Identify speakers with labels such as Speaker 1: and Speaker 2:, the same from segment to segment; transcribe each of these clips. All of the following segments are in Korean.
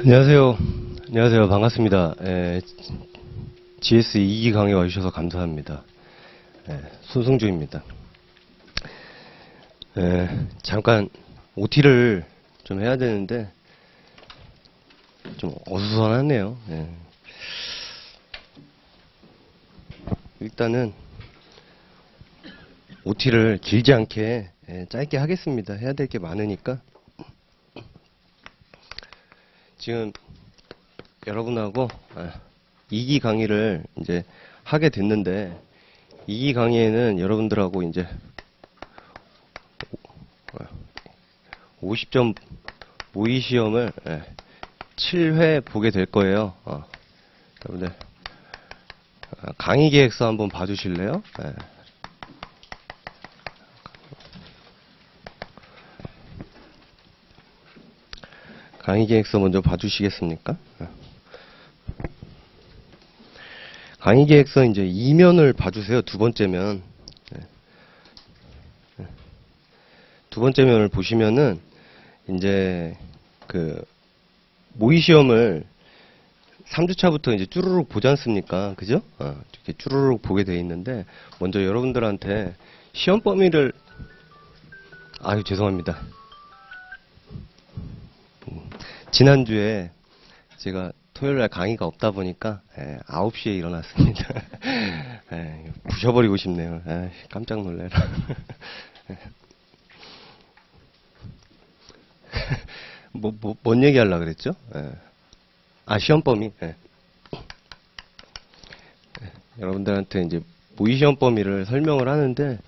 Speaker 1: 안녕하세요. 안녕하세요. 반갑습니다. GS 2기 강의 와주셔서 감사합니다. 손승주입니다. 잠깐 OT를 좀 해야 되는데 좀 어수선하네요. 일단은 OT를 길지 않게 짧게 하겠습니다. 해야 될 게 많으니까. 지금 여러분하고 2기 강의를 이제 하게 됐는데 2기 강의에는 여러분들하고 이제 50점 모의 시험을 7회 보게 될 거예요. 여러분들 강의 계획서 한번 봐주실래요? 강의 계획서 먼저 봐주시겠습니까? 강의 계획서 이제 2면을 봐주세요. 두 번째 면. 두 번째 면을 보시면은 이제 그 모의 시험을 3주차부터 이제 쭈루룩 보지 않습니까? 그죠? 이렇게 쭈루룩 보게 돼 있는데 먼저 여러분들한테 시험 범위를 죄송합니다. 지난주에 제가 토요일날 강의가 없다 보니까 9시에 일어났습니다. 부셔버리고 싶네요. 깜짝 놀래라. 뭔 얘기 하려고 그랬죠? 시험 범위. 여러분들한테 이제 모의 시험 범위를 설명을 하는데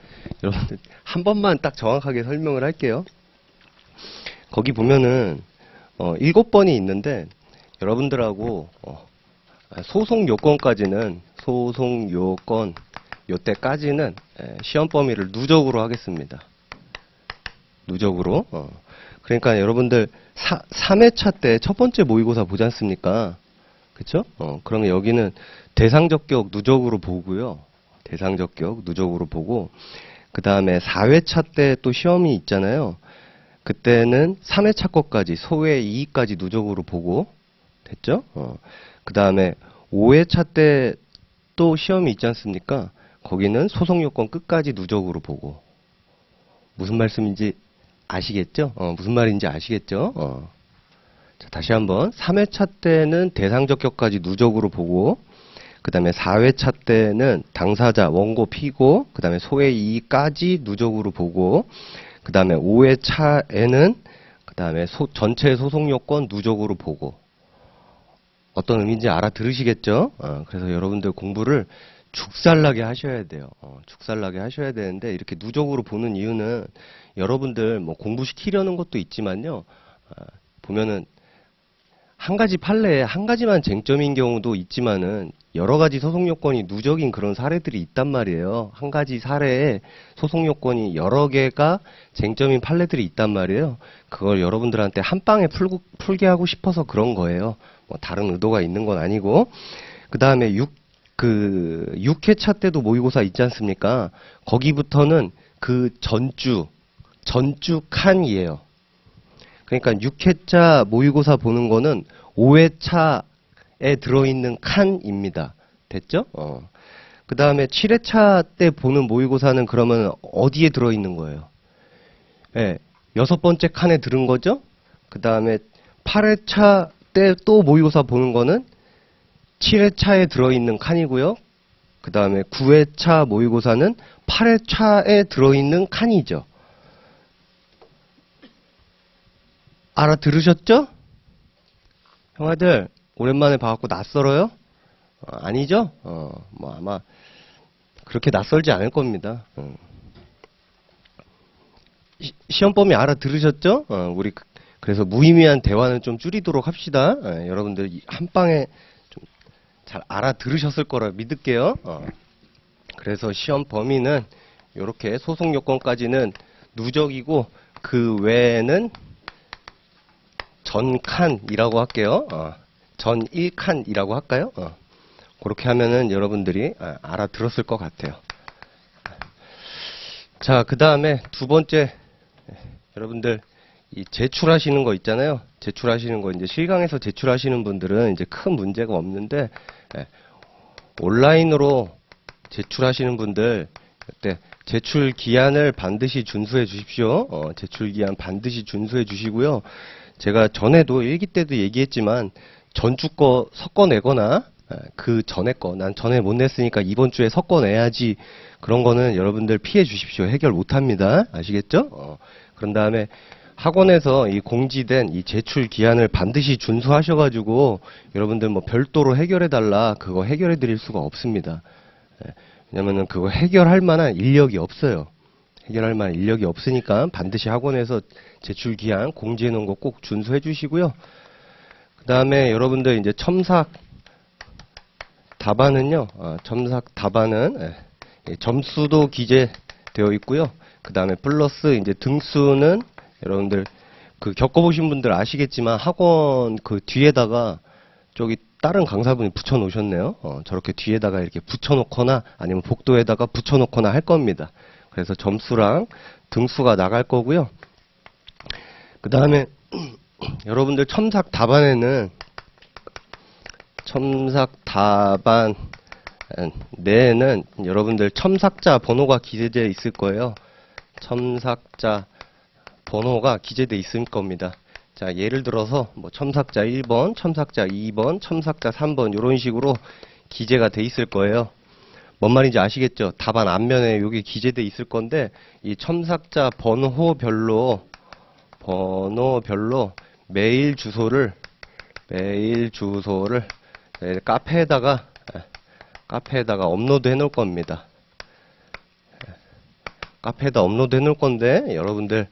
Speaker 1: 여러분들 한 번만 딱 정확하게 설명을 할게요. 거기 보면은 7번이 있는데 여러분들하고 소송 요건까지는 요때까지는 시험 범위를 누적으로 하겠습니다. 누적으로. 그러니까 여러분들 3회차 때 첫 번째 모의고사 보지 않습니까? 그쵸? 그러면 여기는 대상적격 누적으로 보고요. 대상적격 누적으로 보고 그 다음에 4회차 때 또 시험이 있잖아요. 그때는 3회차 것까지 소회 2까지 누적으로 보고 됐죠? 그 다음에 5회차 때 또 시험이 있지 않습니까? 거기는 소송요건 끝까지 누적으로 보고 무슨 말씀인지 아시겠죠? 무슨 말인지 아시겠죠? 자, 다시 한번 3회차 때는 대상적격까지 누적으로 보고 그 다음에 4회차 때는 당사자, 원고, 피고 그 다음에 소회 2까지 누적으로 보고 그 다음에 5회차에는 그 다음에 전체 소송요건 누적으로 보고 어떤 의미인지 알아들으시겠죠? 그래서 여러분들 공부를 죽살나게 하셔야 돼요. 죽살나게 하셔야 되는데 이렇게 누적으로 보는 이유는 여러분들 뭐 공부시키려는 것도 있지만요. 보면은 한 가지 판례에 한 가지만 쟁점인 경우도 있지만은 여러 가지 소송 요건이 누적인 그런 사례들이 있단 말이에요. 한 가지 사례에 소송 요건이 여러 개가 쟁점인 판례들이 있단 말이에요. 그걸 여러분들한테 한 방에 풀게 하고 싶어서 그런 거예요. 뭐 다른 의도가 있는 건 아니고. 그 다음에 6회차 때도 모의고사 있지 않습니까? 거기부터는 그 전주 칸이에요. 그러니까 6회차 모의고사 보는 거는 5회차에 들어있는 칸입니다. 됐죠? 그 다음에 7회차 때 보는 모의고사는 그러면 어디에 들어있는 거예요? 6번째 칸에 들은 거죠? 그 다음에 8회차 때 또 모의고사 보는 거는 7회차에 들어있는 칸이고요. 그 다음에 9회차 모의고사는 8회차에 들어있는 칸이죠. 알아들으셨죠? 형아들 오랜만에 봐갖고 낯설어요? 아니죠? 뭐 아마 그렇게 낯설지 않을 겁니다. 시험 범위 알아들으셨죠? 우리 그래서 무의미한 대화는 좀 줄이도록 합시다. 여러분들 한 방에 좀 잘 알아들으셨을 거라 믿을게요. 그래서 시험 범위는 이렇게 소송 요건까지는 누적이고 그 외에는 전 칸이라고 할게요. 전 1칸이라고 할까요? 그렇게 하면은 여러분들이 알아들었을 것 같아요. 자, 그 다음에 두 번째, 여러분들 이 제출하시는 거 있잖아요. 제출하시는 거 이제 실강에서 제출하시는 분들은 이제 큰 문제가 없는데 예, 온라인으로 제출하시는 분들 그때 제출 기한을 반드시 준수해 주십시오. 제출 기한 반드시 준수해 주시고요. 제가 전에도 일기 때도 얘기했지만 전주 거 섞어내거나 그 전에 거 난 전에 못 냈으니까 이번 주에 섞어내야지 그런 거는 여러분들 피해 주십시오. 해결 못 합니다. 아시겠죠? 그런 다음에 학원에서 이 공지된 이 제출 기한을 반드시 준수하셔가지고 여러분들 뭐 별도로 해결해달라 그거 해결해 드릴 수가 없습니다. 왜냐면은 그거 해결할 만한 인력이 없어요. 해결할 만한 인력이 없으니까 반드시 학원에서 제출 기한 공지해 놓은 거 꼭 준수해 주시고요. 그 다음에 여러분들 이제 첨삭 답안은요, 첨삭 답안은 점수도 기재되어 있고요. 그 다음에 플러스 이제 등수는 여러분들 그 겪어보신 분들 아시겠지만 학원 그 뒤에다가 저기 다른 강사분이 붙여 놓으셨네요. 저렇게 뒤에다가 이렇게 붙여 놓거나 아니면 복도에다가 붙여 놓거나 할 겁니다. 그래서 점수랑 등수가 나갈 거고요. 그 다음에 여러분들 첨삭 답안에는 첨삭 답안 내에는 여러분들 첨삭자 번호가 기재되어 있을 거예요. 첨삭자 번호가 기재되어 있을 겁니다. 자, 예를 들어서 뭐 첨삭자 1번, 첨삭자 2번, 첨삭자 3번 이런 식으로 기재가 돼 있을 거예요. 뭔 말인지 아시겠죠? 답안 앞면에 여기 기재돼 있을 건데 이 첨삭자 번호별로 메일 주소를 카페에다가 업로드 해 놓을 겁니다. 카페에다 업로드 해 놓을 건데 여러분들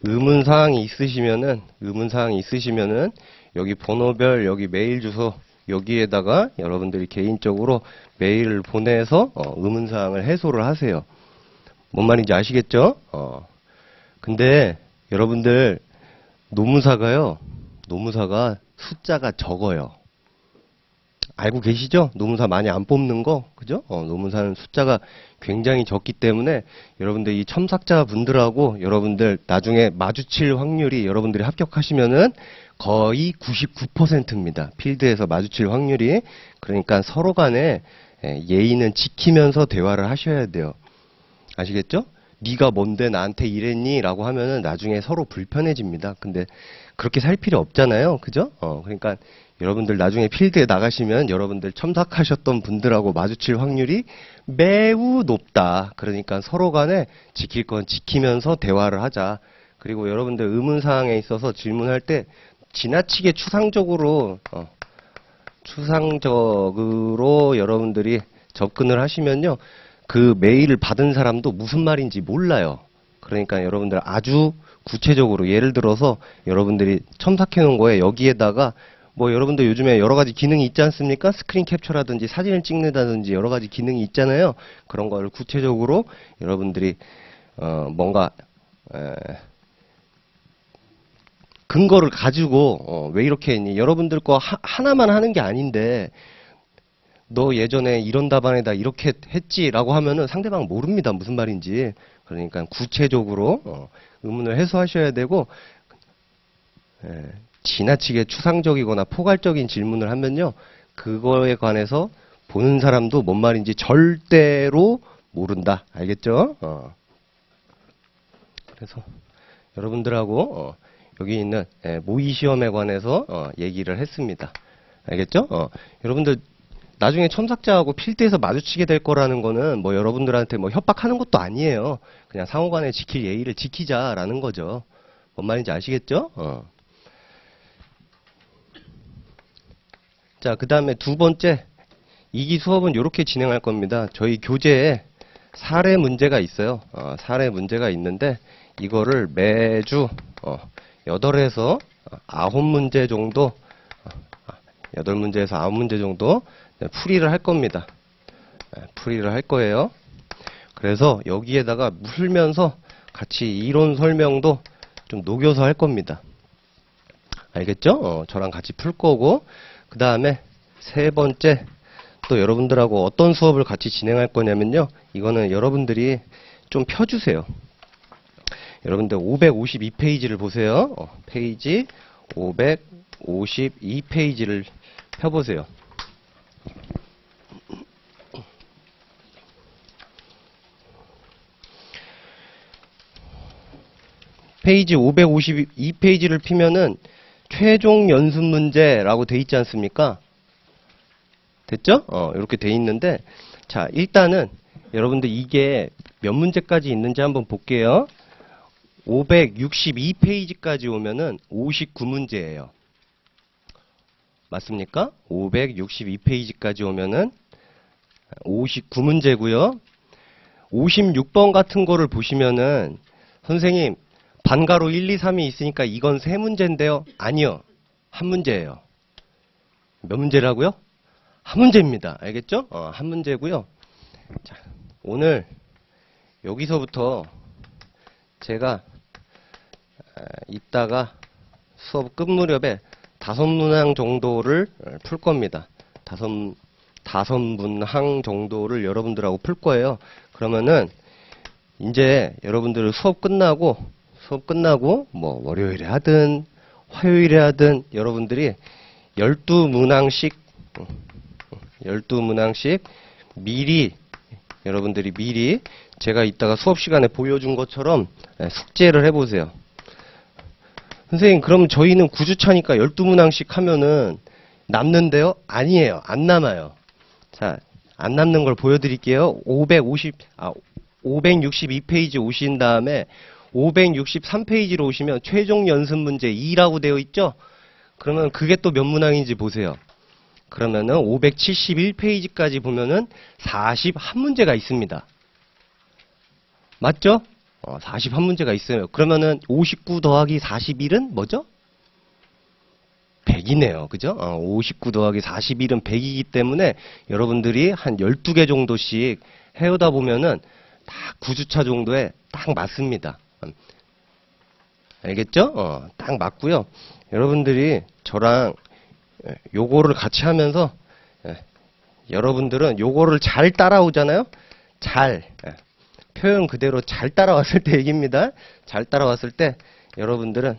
Speaker 1: 의문사항이 있으시면은 여기 번호별 여기 메일 주소 여기에다가 여러분들이 개인적으로 메일을 보내서 의문사항을 해소를 하세요. 뭔 말인지 아시겠죠? 근데 여러분들 노무사가 숫자가 적어요. 알고 계시죠? 노무사 많이 안 뽑는 거, 그죠? 노무사는 숫자가 굉장히 적기 때문에 여러분들 이 첨삭자 분들하고 여러분들 나중에 마주칠 확률이 여러분들이 합격하시면은 거의 99%입니다. 필드에서 마주칠 확률이. 그러니까 서로 간에 예의는 지키면서 대화를 하셔야 돼요. 아시겠죠? 네가 뭔데 나한테 이랬니? 라고 하면은 나중에 서로 불편해집니다. 근데 그렇게 살 필요 없잖아요. 그죠? 그러니까 여러분들 나중에 필드에 나가시면 여러분들 첨삭하셨던 분들하고 마주칠 확률이 매우 높다. 그러니까 서로 간에 지킬 건 지키면서 대화를 하자. 그리고 여러분들 의문사항에 있어서 질문할 때 지나치게 추상적으로 여러분들이 접근을 하시면요. 그 메일을 받은 사람도 무슨 말인지 몰라요. 그러니까 여러분들 아주 구체적으로 예를 들어서 여러분들이 첨삭해 놓은 거에 여기에다가 뭐 여러분들 요즘에 여러 가지 기능이 있지 않습니까? 스크린 캡처라든지 사진을 찍는다든지 여러 가지 기능이 있잖아요. 그런 걸 구체적으로 여러분들이 뭔가 근거를 가지고 왜 이렇게 했니? 여러분들 거 하나만 하는 게 아닌데 너 예전에 이런 답안에다 이렇게 했지라고 하면은 상대방 모릅니다. 무슨 말인지. 그러니까 구체적으로 의문을 해소하셔야 되고 지나치게 추상적이거나 포괄적인 질문을 하면요. 그거에 관해서 보는 사람도 뭔 말인지 절대로 모른다. 알겠죠? 그래서 여러분들하고 여기 있는 모의 시험에 관해서 얘기를 했습니다. 알겠죠? 여러분들 나중에 첨삭자하고 필드에서 마주치게 될 거라는 거는 뭐 여러분들한테 뭐 협박하는 것도 아니에요. 그냥 상호간에 지킬 예의를 지키자라는 거죠. 뭔 말인지 아시겠죠? 자, 그 다음에 두 번째, 2기 수업은 이렇게 진행할 겁니다. 저희 교재에 사례 문제가 있어요. 사례 문제가 있는데 이거를 매주 8에서 9문제 정도 8문제에서 9문제 정도 풀이를 할 겁니다. 풀이를 할 거예요. 그래서 여기에다가 풀면서 같이 이론 설명도 좀 녹여서 할 겁니다. 알겠죠? 저랑 같이 풀 거고 그 다음에 세 번째 또 여러분들하고 어떤 수업을 같이 진행할 거냐면요. 이거는 여러분들이 좀 펴주세요. 여러분들 552페이지를 보세요. 페이지 552페이지를 펴보세요. 페이지 552페이지를 피면은 최종 연습 문제라고 돼 있지 않습니까? 됐죠? 이렇게 돼 있는데, 자, 일단은 여러분들 이게 몇 문제까지 있는지 한번 볼게요. 562페이지까지 오면은 59문제예요. 맞습니까? 562페이지까지 오면은 59문제고요. 56번 같은 거를 보시면은 선생님 반가로 1, 2, 3이 있으니까 이건 3문제인데요. 아니요. 한 문제예요. 몇 문제라고요? 한 문제입니다. 알겠죠? 한 문제고요. 자, 오늘 여기서부터 제가 이따가 수업 끝 무렵에 5문항 정도를 풀 겁니다. 다섯 문항 정도를 여러분들하고 풀 거예요. 그러면은 이제 여러분들 수업 끝나고 뭐 월요일에 하든 화요일에 하든 여러분들이 12문항씩 미리 여러분들이 미리 제가 이따가 수업 시간에 보여준 것처럼 숙제를 해보세요. 선생님, 그럼 저희는 9주차니까 12문항씩 하면은 남는데요? 아니에요. 안 남아요. 자, 안 남는 걸 보여드릴게요. 562페이지 오신 다음에 563페이지로 오시면 최종 연습 문제 2라고 되어 있죠? 그러면 그게 또 몇 문항인지 보세요. 그러면은 571페이지까지 보면은 41문제가 있습니다. 맞죠? 41문제가 있어요. 그러면은 59 더하기 41은 뭐죠? 100이네요. 그죠? 59 더하기 41은 100이기 때문에 여러분들이 한 12개 정도씩 해오다 보면은 다 9주차 정도에 딱 맞습니다. 알겠죠? 딱 맞고요. 여러분들이 저랑 요거를 같이 하면서 여러분들은 요거를 잘 따라오잖아요? 표현 그대로 잘 따라왔을 때 얘기입니다. 잘 따라왔을 때 여러분들은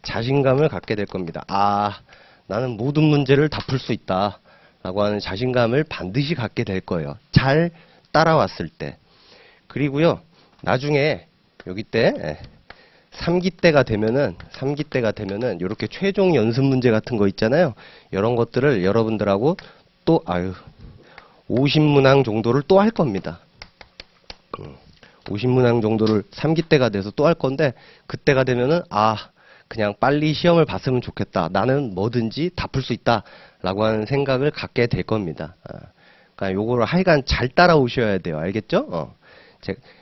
Speaker 1: 자신감을 갖게 될 겁니다. 아, 나는 모든 문제를 다 풀 수 있다 라고 하는 자신감을 반드시 갖게 될 거예요. 잘 따라왔을 때. 그리고요, 나중에 여기 때 3기 때가 되면은 이렇게 최종 연습 문제 같은 거 있잖아요. 이런 것들을 여러분들하고 또 50문항 정도를 또 할 겁니다. 50문항 정도를 3기 때가 돼서 또 할 건데, 그때가 되면은 그냥 빨리 시험을 봤으면 좋겠다. 나는 뭐든지 다 풀 수 있다 라고 하는 생각을 갖게 될 겁니다. 그러니까 요거를 하여간 잘 따라오셔야 돼요. 알겠죠?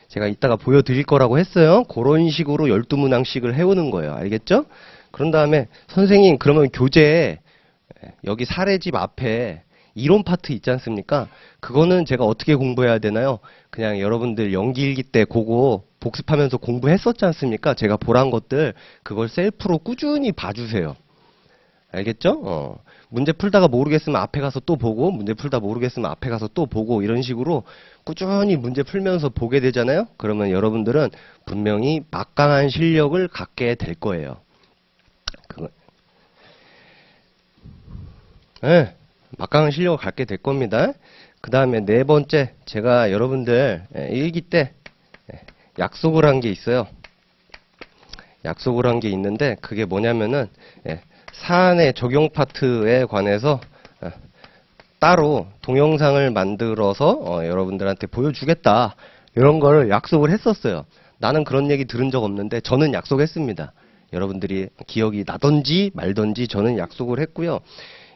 Speaker 1: 제가 이따가 보여드릴 거라고 했어요. 그런 식으로 12문항씩을 해오는 거예요. 알겠죠? 그런 다음에 선생님, 그러면 교재에 여기 사례집 앞에 이론 파트 있지 않습니까? 그거는 제가 어떻게 공부해야 되나요? 그냥 여러분들 연기일기 때 그거 복습하면서 공부했었지 않습니까? 제가 보란 것들 그걸 셀프로 꾸준히 봐주세요. 알겠죠? 문제 풀다가 모르겠으면 앞에 가서 또 보고, 문제 풀다 모르겠으면 앞에 가서 또 보고, 이런 식으로 꾸준히 문제 풀면서 보게 되잖아요? 그러면 여러분들은 분명히 막강한 실력을 갖게 될 거예요. 막강한 실력을 갖게 될 겁니다. 그 다음에 네 번째, 제가 여러분들 일기 때 약속을 한 게 있어요. 약속을 한 게 있는데, 그게 뭐냐면은 사안의 적용 파트에 관해서 따로 동영상을 만들어서 여러분들한테 보여주겠다, 이런 걸 약속을 했었어요. 나는 그런 얘기 들은 적 없는데 저는 약속했습니다. 여러분들이 기억이 나던지 말던지 저는 약속을 했고요.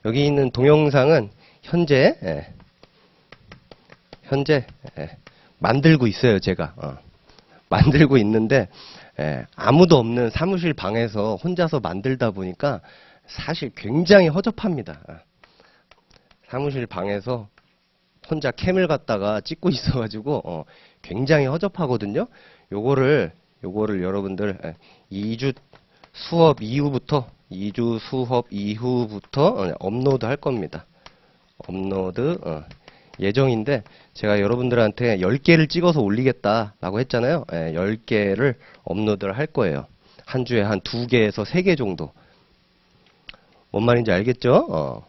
Speaker 1: 여기 있는 동영상은 현재 만들고 있어요. 제가 만들고 있는데, 아무도 없는 사무실 방에서 혼자서 만들다 보니까 사실 굉장히 허접합니다. 사무실 방에서 혼자 캠을 갖다가 찍고 있어가지고 굉장히 허접하거든요. 요거를 여러분들 2주 수업 이후부터 업로드 할 겁니다. 업로드 예정인데 제가 여러분들한테 10개를 찍어서 올리겠다라고 했잖아요. 10개를 업로드를 할 거예요. 한 주에 한 2개에서 3개 정도. 뭔 말인지 알겠죠?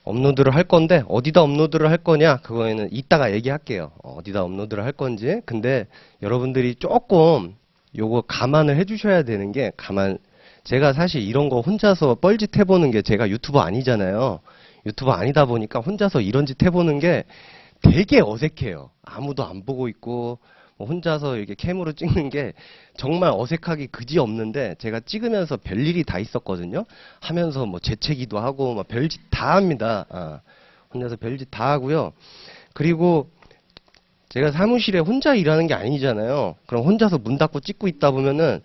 Speaker 1: 업로드를 할 건데 어디다 업로드를 할 거냐 그거에는 이따가 얘기할게요. 어디다 업로드를 할 건지. 근데 여러분들이 조금 요거 감안을 해주셔야 되는 게 제가 사실 이런 거 혼자서 뻘짓 해보는 게 제가 유튜버 아니잖아요. 유튜버 아니다 보니까 혼자서 이런 짓 해보는 게 되게 어색해요. 아무도 안 보고 있고 뭐 혼자서 이렇게 캠으로 찍는 게 정말 어색하기 그지없는데 제가 찍으면서 별일이 다 있었거든요. 하면서 뭐 재채기도 하고 막 별짓 다 합니다. 혼자서 별짓 다 하고요. 그리고 제가 사무실에 혼자 일하는 게 아니잖아요. 그럼 혼자서 문 닫고 찍고 있다 보면은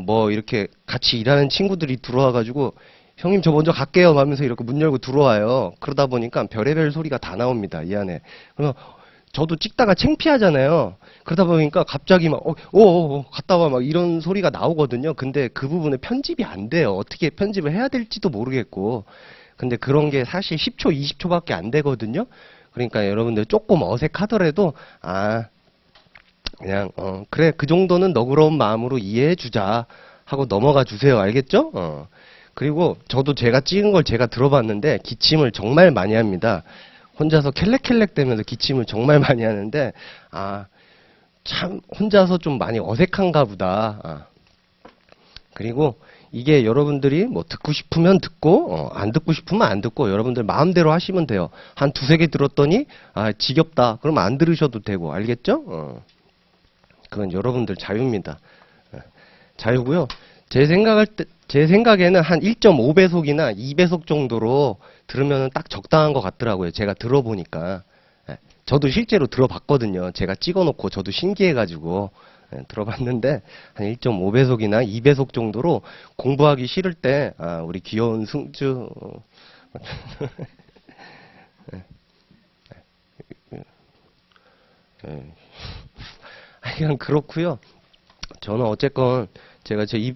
Speaker 1: 뭐 이렇게 같이 일하는 친구들이 들어와가지고 형님 저 먼저 갈게요 하면서 이렇게 문 열고 들어와요. 그러다 보니까 별의별 소리가 다 나옵니다. 이 안에. 그러면 저도 찍다가 창피하잖아요. 그러다 보니까 갑자기 막 갔다 와 막 이런 소리가 나오거든요. 근데 그 부분에 편집이 안 돼요. 어떻게 편집을 해야 될지도 모르겠고. 근데 그런 게 사실 10초, 20초밖에 안 되거든요. 그러니까 여러분들 조금 어색하더라도 그냥 그래 그 정도는 너그러운 마음으로 이해해 주자 하고 넘어가 주세요. 알겠죠? 그리고 저도 제가 찍은 걸 제가 들어봤는데 기침을 정말 많이 합니다. 혼자서 켈렉켈렉 대면서 기침을 정말 많이 하는데 참 혼자서 좀 많이 어색한가 보다. 그리고 이게 여러분들이 뭐 듣고 싶으면 듣고 안 듣고 싶으면 안 듣고 여러분들 마음대로 하시면 돼요. 한 2-3개 들었더니 지겹다 그러면 안 들으셔도 되고 알겠죠? 그건 여러분들 자유입니다. 자유고요. 제 생각에는 한 1.5배속이나 2배속 정도로 들으면 딱 적당한 것 같더라고요. 제가 들어보니까. 저도 실제로 들어봤거든요. 제가 찍어놓고 저도 신기해가지고 들어봤는데 한 1.5배속이나 2배속 정도로 공부하기 싫을 때 우리 귀여운 승주 그냥 그렇고요. 저는 어쨌건 제가 제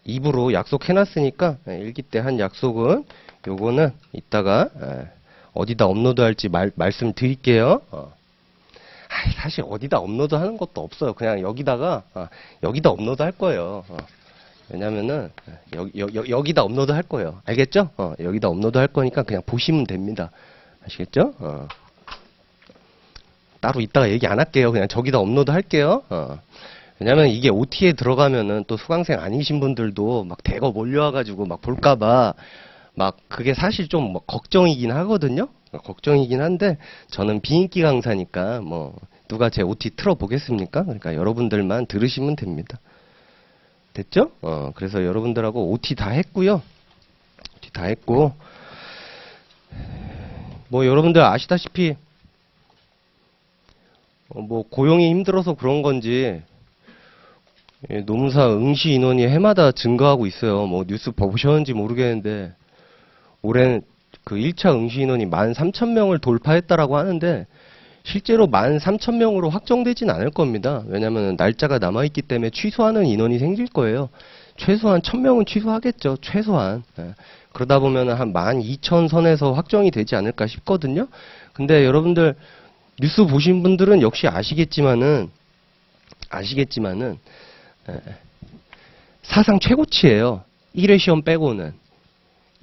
Speaker 1: 입으로 약속해놨으니까 일기 때 한 약속은 요거는 이따가 어디다 업로드할지 말씀드릴게요. 사실 어디다 업로드하는 것도 없어요. 그냥 여기다 업로드 할 거예요. 왜냐면은 여기다 업로드 할 거예요. 알겠죠? 여기다 업로드 할 거니까 그냥 보시면 됩니다. 아시겠죠? 따로 이따가 얘기 안 할게요. 그냥 저기다 업로드 할게요. 왜냐면 이게 OT에 들어가면은 또 수강생 아니신 분들도 막 대거 몰려와가지고 막 볼까봐 막 그게 사실 좀 뭐 걱정이긴 하거든요. 걱정이긴 한데 저는 비인기 강사니까 뭐 누가 제 OT 틀어보겠습니까? 그러니까 여러분들만 들으시면 됩니다. 됐죠? 그래서 여러분들하고 OT 다 했고요. OT 다 했고 뭐 여러분들 아시다시피 뭐 고용이 힘들어서 그런 건지 노무사 응시 인원이 해마다 증가하고 있어요. 뭐 뉴스 보셨는지 모르겠는데 올해는 그 1차 응시 인원이 13,000명을 돌파했다라고 하는데 실제로 13,000명으로 확정되진 않을 겁니다. 왜냐하면 날짜가 남아있기 때문에 취소하는 인원이 생길 거예요. 최소한 1,000명은 취소하겠죠. 최소한. 그러다 보면 한 12,000선에서 확정이 되지 않을까 싶거든요. 근데 여러분들 뉴스 보신 분들은 역시 아시겠지만은 사상 최고치예요. 1회 시험 빼고는.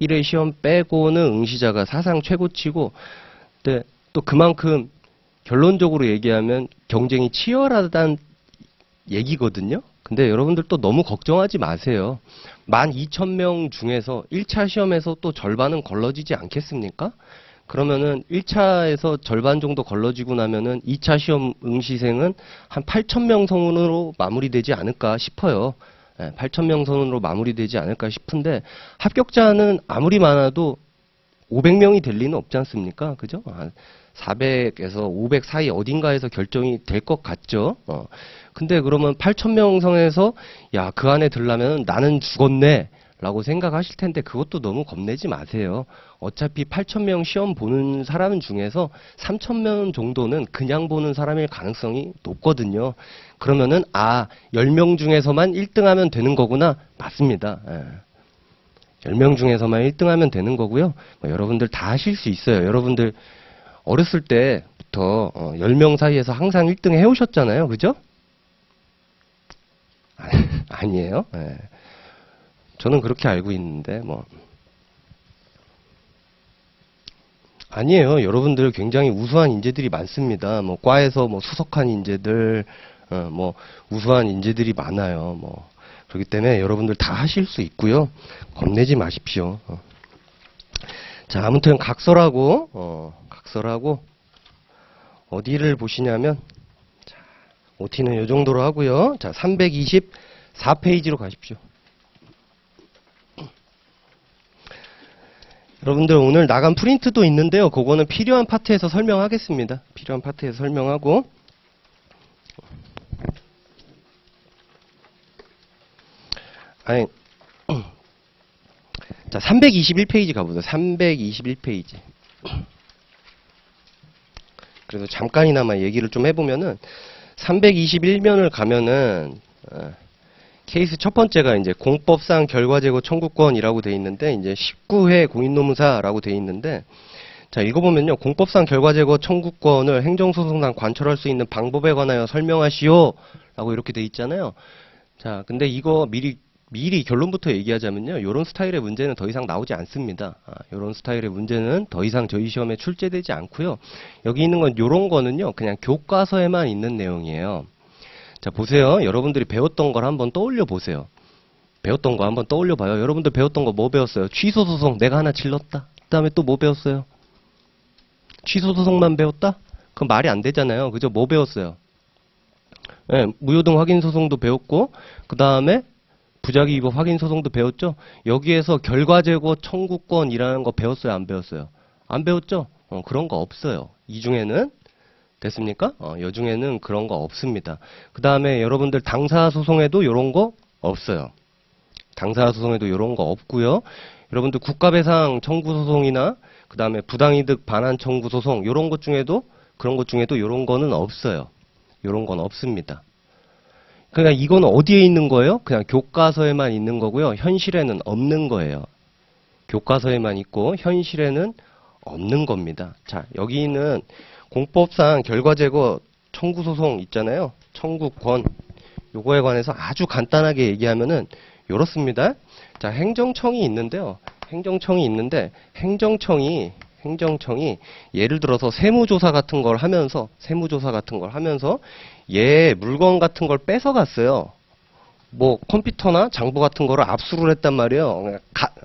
Speaker 1: 1회 시험 빼고는 응시자가 사상 최고치고, 근데 또 그만큼 결론적으로 얘기하면 경쟁이 치열하다는 얘기거든요. 근데 여러분들 또 너무 걱정하지 마세요. 12,000명 중에서 1차 시험에서 또 절반은 걸러지지 않겠습니까? 그러면은 1차에서 절반 정도 걸러지고 나면은 2차 시험 응시생은 한 8,000명 선으로 마무리되지 않을까 싶어요. 8,000명 선으로 마무리되지 않을까 싶은데 합격자는 아무리 많아도 500명이 될 리는 없지 않습니까? 그죠? 한 400에서 500 사이 어딘가에서 결정이 될 것 같죠? 근데 그러면 8,000명 선에서 야, 그 안에 들려면 나는 죽었네 라고 생각하실 텐데 그것도 너무 겁내지 마세요. 어차피 8,000명 시험 보는 사람 중에서 3,000명 정도는 그냥 보는 사람일 가능성이 높거든요. 그러면은 10명 중에서만 1등하면 되는 거구나. 맞습니다. 10명 중에서만 1등하면 되는 거고요. 여러분들 다 하실 수 있어요. 여러분들 어렸을 때부터 10명 사이에서 항상 1등 해오셨잖아요. 그죠? 아니에요? 네. 저는 그렇게 알고 있는데 뭐 아니에요. 여러분들 굉장히 우수한 인재들이 많습니다. 뭐 과에서 뭐 수석한 인재들, 뭐 우수한 인재들이 많아요. 뭐 그렇기 때문에 여러분들 다 하실 수 있고요. 겁내지 마십시오. 자, 아무튼 각설하고 어디를 보시냐면 자, OT는 이 정도로 하고요. 자, 324페이지로 가십시오. 여러분들 오늘 나간 프린트도 있는데요. 그거는 필요한 파트에서 설명하겠습니다. 필요한 파트에서 설명하고 아니 자 321페이지 가보세요. 321페이지. 그래서 잠깐이나마 얘기를 좀 해보면은 321면을 가면은 케이스 첫 번째가 이제 공법상 결과제고 청구권이라고 돼 있는데 이제 19회 공인노무사라고 돼 있는데 자 읽어보면요. 공법상 결과제고 청구권을 행정소송상 관철할 수 있는 방법에 관하여 설명하시오 라고 이렇게 돼 있잖아요. 자 근데 이거 미리 결론부터 얘기하자면요. 요런 스타일의 문제는 더 이상 나오지 않습니다. 요런 스타일의 문제는 더 이상 저희 시험에 출제되지 않고요. 여기 있는 건 요런 거는요. 그냥 교과서에만 있는 내용이에요. 자 보세요. 여러분들이 배웠던 걸 한번 떠올려 보세요. 배웠던 거 한번 떠올려 봐요. 여러분들 배웠던 거 뭐 배웠어요? 취소소송 내가 하나 질렀다. 그 다음에 또 뭐 배웠어요? 취소소송만 배웠다? 그건 말이 안 되잖아요. 그죠? 뭐 배웠어요? 네, 무효등 확인소송도 배웠고 그 다음에 부작위 위법 확인소송도 배웠죠? 여기에서 결과제고 청구권이라는 거 배웠어요? 안 배웠어요? 안 배웠죠? 그런 거 없어요. 이 중에는 됐습니까? 이 중에는 그런 거 없습니다. 그 다음에 여러분들 당사소송에도 이런 거 없어요. 당사소송에도 이런 거 없고요. 여러분들 국가배상 청구소송이나 그 다음에 부당이득 반환 청구소송 이런 것 중에도 그런 것 중에도 이런 거는 없어요. 이런 건 없습니다. 그러니까 이건 어디에 있는 거예요? 그냥 교과서에만 있는 거고요. 현실에는 없는 거예요. 교과서에만 있고 현실에는 없는 겁니다. 자, 여기는 공법상 결과제고 청구소송 있잖아요. 청구권. 요거에 관해서 아주 간단하게 얘기하면은 요렇습니다. 자, 행정청이 있는데요. 행정청이 예를 들어서 세무조사 같은 걸 하면서 얘 물건 같은 걸 뺏어갔어요. 뭐 컴퓨터나 장부 같은 거를 압수를 했단 말이에요.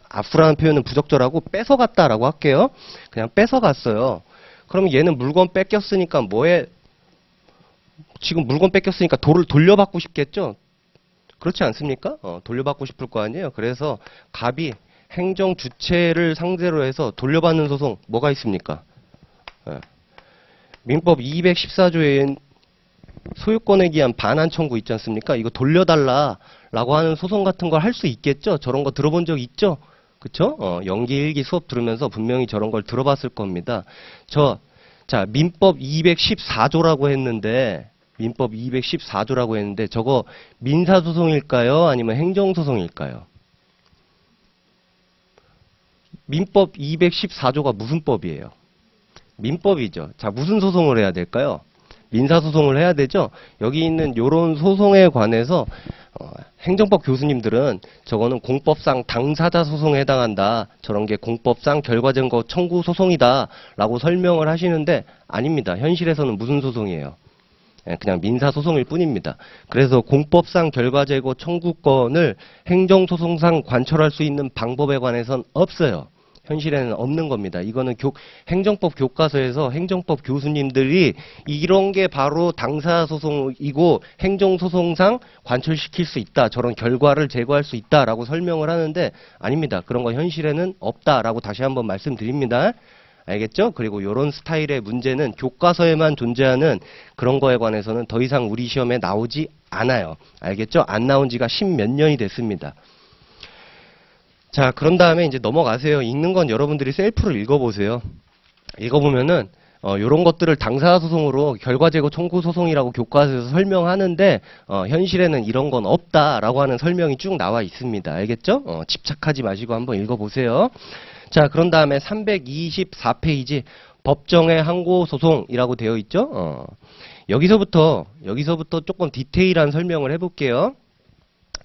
Speaker 1: 압수라는 표현은 부적절하고 뺏어갔다라고 할게요. 그냥 뺏어갔어요. 그럼 얘는 물건 뺏겼으니까 뭐에 지금 물건 뺏겼으니까 돌려받고 싶겠죠? 그렇지 않습니까? 돌려받고 싶을 거 아니에요. 그래서 갑이 행정 주체를 상대로 해서 돌려받는 소송 뭐가 있습니까? 민법 214조에 소유권에 기한 반환 청구 있지 않습니까? 이거 돌려달라라고 하는 소송 같은 걸 할 수 있겠죠? 저런 거 들어본 적 있죠? 그쵸? 연기 1기 수업 들으면서 분명히 저런 걸 들어봤을 겁니다. 자, 민법 214조라고 했는데, 저거 민사소송일까요? 아니면 행정소송일까요? 민법 214조가 무슨 법이에요? 민법이죠. 자, 무슨 소송을 해야 될까요? 민사소송을 해야 되죠. 여기 있는 요런 소송에 관해서 행정법 교수님들은 저거는 공법상 당사자 소송에 해당한다. 저런 게 공법상 결과증거 청구 소송이다 라고 설명을 하시는데 아닙니다. 현실에서는 무슨 소송이에요? 그냥 민사소송일 뿐입니다. 그래서 공법상 결과제고 청구권을 행정소송상 관철할 수 있는 방법에 관해서는 없어요. 현실에는 없는 겁니다. 이거는 행정법 교과서에서 행정법 교수님들이 이런 게 바로 당사소송이고 행정소송상 관철시킬 수 있다. 저런 결과를 제거할 수 있다라고 설명을 하는데 아닙니다. 그런 거 현실에는 없다라고 다시 한번 말씀드립니다. 알겠죠? 그리고 이런 스타일의 문제는 교과서에만 존재하는 그런 거에 관해서는 더 이상 우리 시험에 나오지 않아요. 알겠죠? 안 나온 지가 10몇 년이 됐습니다. 자, 그런 다음에 이제 넘어가세요. 읽는 건 여러분들이 셀프로 읽어보세요. 읽어보면은 요런 것들을 당사소송으로 결과제고 청구소송이라고 교과서에서 설명하는데 현실에는 이런 건 없다라고 하는 설명이 쭉 나와 있습니다. 알겠죠? 집착하지 마시고 한번 읽어보세요. 자, 그런 다음에 324페이지 법정의 항고 소송이라고 되어 있죠. 여기서부터 조금 디테일한 설명을 해볼게요.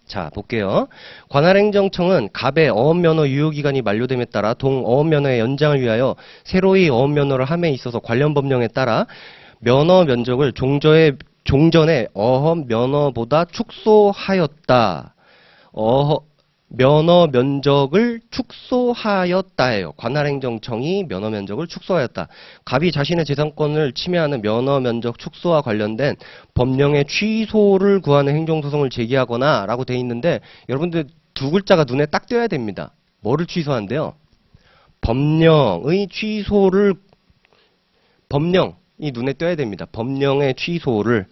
Speaker 1: 자, 볼게요. 관할행정청은 갑의 어업면허 유효기간이 만료됨에 따라 동어업면허의 연장을 위하여 새로이 어업면허를 함에 있어서 관련 법령에 따라 면허 면적을 종전의 어업면허보다 축소하였다. 면허 면적을 축소하였다예요. 관할행정청이 면허 면적을 축소하였다. 갑이 자신의 재산권을 침해하는 면허 면적 축소와 관련된 법령의 취소를 구하는 행정소송을 제기하거나 라고 돼 있는데 여러분들 두 글자가 눈에 딱 띄어야 됩니다. 뭐를 취소한대요? 법령의 취소를 법령이 눈에 띄어야 됩니다. 법령의 취소를.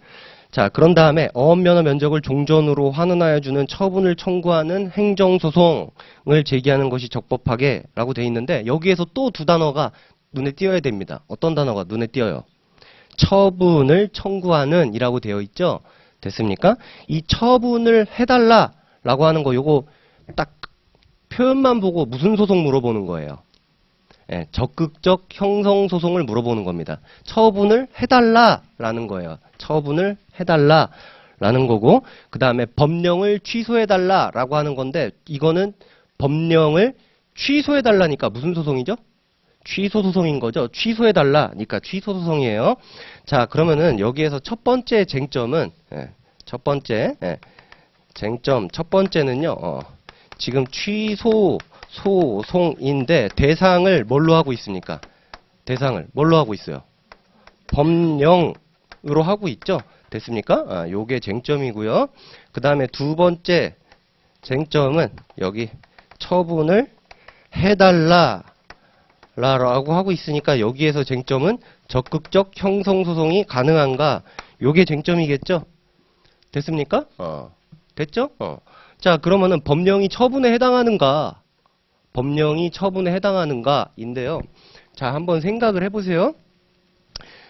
Speaker 1: 자, 그런 다음에 어업면허 면적을 종전으로 환원하여 주는 처분을 청구하는 행정소송을 제기하는 것이 적법하게 라고 돼 있는데 여기에서 또 두 단어가 눈에 띄어야 됩니다. 어떤 단어가 눈에 띄어요? 처분을 청구하는 이라고 되어 있죠. 됐습니까? 이 처분을 해달라 라고 하는 거 요거 딱 표현만 보고 무슨 소송 물어보는 거예요? 예, 적극적 형성소송을 물어보는 겁니다. 처분을 해달라라는 거예요. 처분을 해달라라는 거고 그 다음에 법령을 취소해달라라고 하는 건데 이거는 법령을 취소해달라니까 무슨 소송이죠? 취소소송인 거죠. 취소해달라니까 취소소송이에요. 자, 그러면은 여기에서 첫 번째 쟁점은 첫 번째는요. 지금 소송인데 대상을 뭘로 하고 있습니까? 대상을 뭘로 하고 있어요? 법령으로 하고 있죠? 됐습니까? 요게 쟁점이고요. 그 다음에 두 번째 쟁점은 여기 처분을 해달라 라고 하고 있으니까 여기에서 쟁점은 적극적 형성소송이 가능한가? 요게 쟁점이겠죠? 됐습니까? 됐죠? 자, 그러면은 법령이 처분에 해당하는가? 법령이 처분에 해당하는가인데요. 자, 한번 생각을 해보세요.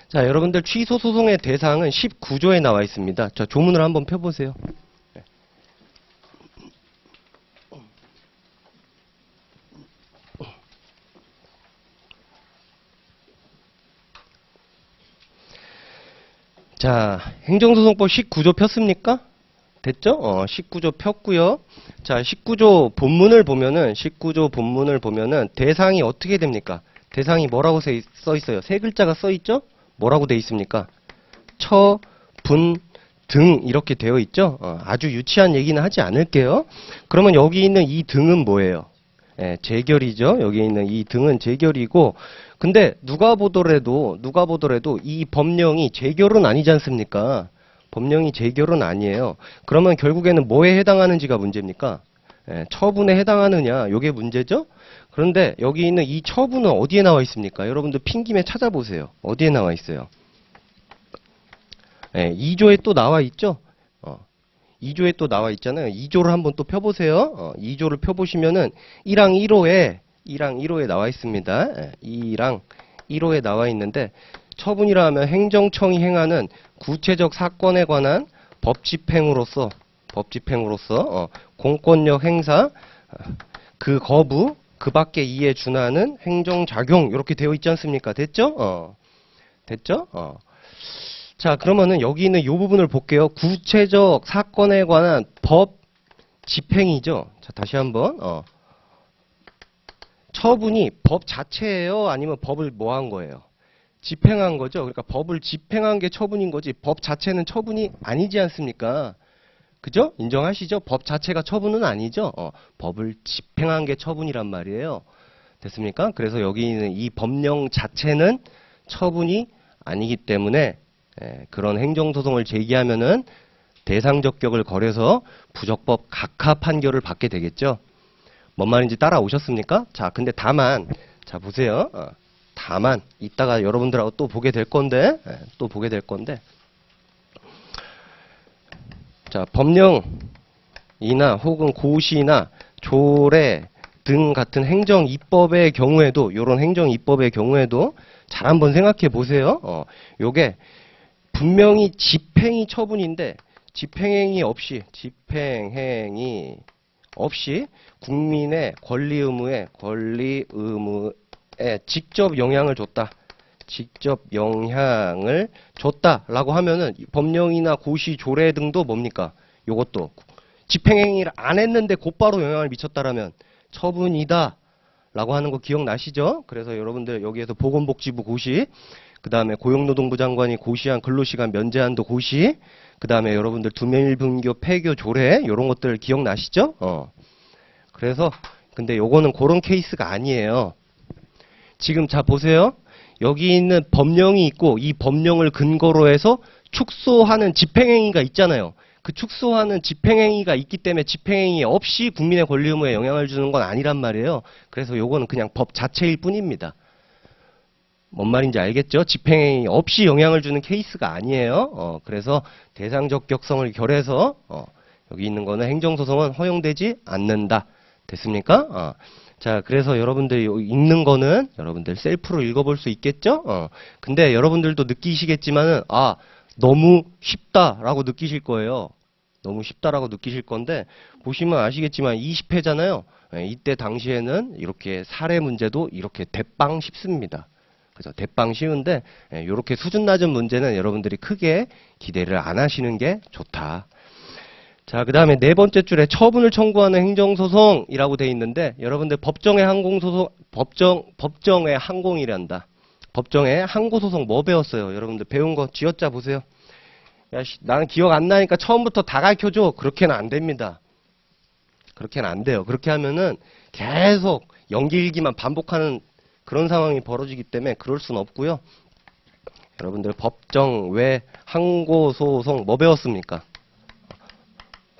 Speaker 1: 자, 여러분들 취소소송의 대상은 19조에 나와 있습니다. 자, 조문을 한번 펴보세요. 자, 행정소송법 19조 폈습니까? 됐죠? 19조 폈고요. 자, 19조 본문을 보면은 대상이 어떻게 됩니까? 대상이 뭐라고 써 있어요? 세 글자가 써 있죠? 뭐라고 돼 있습니까? 처, 분, 등 이렇게 되어 있죠? 아주 유치한 얘기는 하지 않을게요. 그러면 여기 있는 이 등은 뭐예요? 재결이죠. 여기 있는 이 등은 재결이고 근데 누가 보더라도 이 법령이 재결은 아니지 않습니까? 법령이 재결은 아니에요. 그러면 결국에는 뭐에 해당하는지가 문제입니까? 처분에 해당하느냐 요게 문제죠. 그런데 여기 있는 이 처분은 어디에 나와 있습니까? 여러분들 핑김에 찾아보세요. 어디에 나와 있어요? 2조에 또 나와 있죠. 2조에 또 나와 있잖아요. 2조를 한번 또 펴보세요. 2조를 펴보시면은 1항 1호에 나와 있습니다. 2랑 1호에 나와 있는데 처분이라 하면 행정청이 행하는 구체적 사건에 관한 법 집행으로서 공권력 행사, 그 거부, 그 밖의 이에 준하는 행정작용 이렇게 되어 있지 않습니까? 됐죠? 됐죠? 자, 그러면은 여기 있는 이 부분을 볼게요. 구체적 사건에 관한 법 집행이죠. 자, 다시 한번 처분이 법 자체예요? 아니면 법을 뭐 한 거예요? 집행한 거죠. 그러니까 법을 집행한 게 처분인 거지 법 자체는 처분이 아니지 않습니까? 그죠? 인정하시죠? 법 자체가 처분은 아니죠. 법을 집행한 게 처분이란 말이에요. 됐습니까? 그래서 여기 있는 이 법령 자체는 처분이 아니기 때문에 그런 행정소송을 제기하면은 대상적격을 거려서 부적법 각하 판결을 받게 되겠죠. 뭔 말인지 따라오셨습니까? 자, 근데 다만, 자, 보세요. 다만, 이따가 여러분들하고 또 보게 될 건데, 자, 법령이나 혹은 고시나 조례 등 같은 행정 입법의 경우에도, 요런 행정 입법의 경우에도 잘 한번 생각해 보세요. 요게 분명히 집행이 처분인데, 집행행위 없이 국민의 권리 의무에 직접 영향을 줬다. 직접 영향을 줬다라고 하면은 법령이나 고시, 조례 등도 뭡니까? 요것도 집행행위를 안 했는데 곧바로 영향을 미쳤다라면 처분이다 라고 하는 거 기억나시죠? 그래서 여러분들 여기에서 보건복지부 고시, 그 다음에 고용노동부 장관이 고시한 근로시간 면제한도 고시, 그 다음에 여러분들 두밀분교 폐교 조례 이런 것들 기억나시죠? 그래서 근데 요거는 그런 케이스가 아니에요. 지금 자 보세요. 여기 있는 법령이 있고 이 법령을 근거로 해서 축소하는 집행행위가 있잖아요. 그 축소하는 집행행위가 있기 때문에 집행행위 없이 국민의 권리 의무에 영향을 주는 건 아니란 말이에요. 그래서 요거는 그냥 법 자체일 뿐입니다. 뭔 말인지 알겠죠? 집행행위 없이 영향을 주는 케이스가 아니에요. 그래서 대상적격성을 결해서 여기 있는 거는 행정소송은 허용되지 않는다. 됐습니까? 자, 그래서 여러분들이 읽는 거는 여러분들 셀프로 읽어볼 수 있겠죠? 근데 여러분들도 느끼시겠지만은, 너무 쉽다라고 느끼실 거예요. 너무 쉽다라고 느끼실 건데, 보시면 아시겠지만 20회잖아요. 이때 당시에는 이렇게 사례 문제도 이렇게 대빵 쉽습니다. 그래서 대빵 쉬운데, 이렇게 수준 낮은 문제는 여러분들이 크게 기대를 안 하시는 게 좋다. 자, 그 다음에 네 번째 줄에 처분을 청구하는 행정소송이라고 돼 있는데, 여러분들 법정의 항공소송, 법정의 항공이란다. 법정의 항고소송 뭐 배웠어요? 여러분들 배운 거 쥐어짜 보세요. 야, 나는 기억 안 나니까 처음부터 다 가르쳐줘. 그렇게는 안 됩니다. 그렇게는 안 돼요. 그렇게 하면은 계속 연기일기만 반복하는 그런 상황이 벌어지기 때문에 그럴 수는 없고요. 여러분들 법정 외 항고소송 뭐 배웠습니까?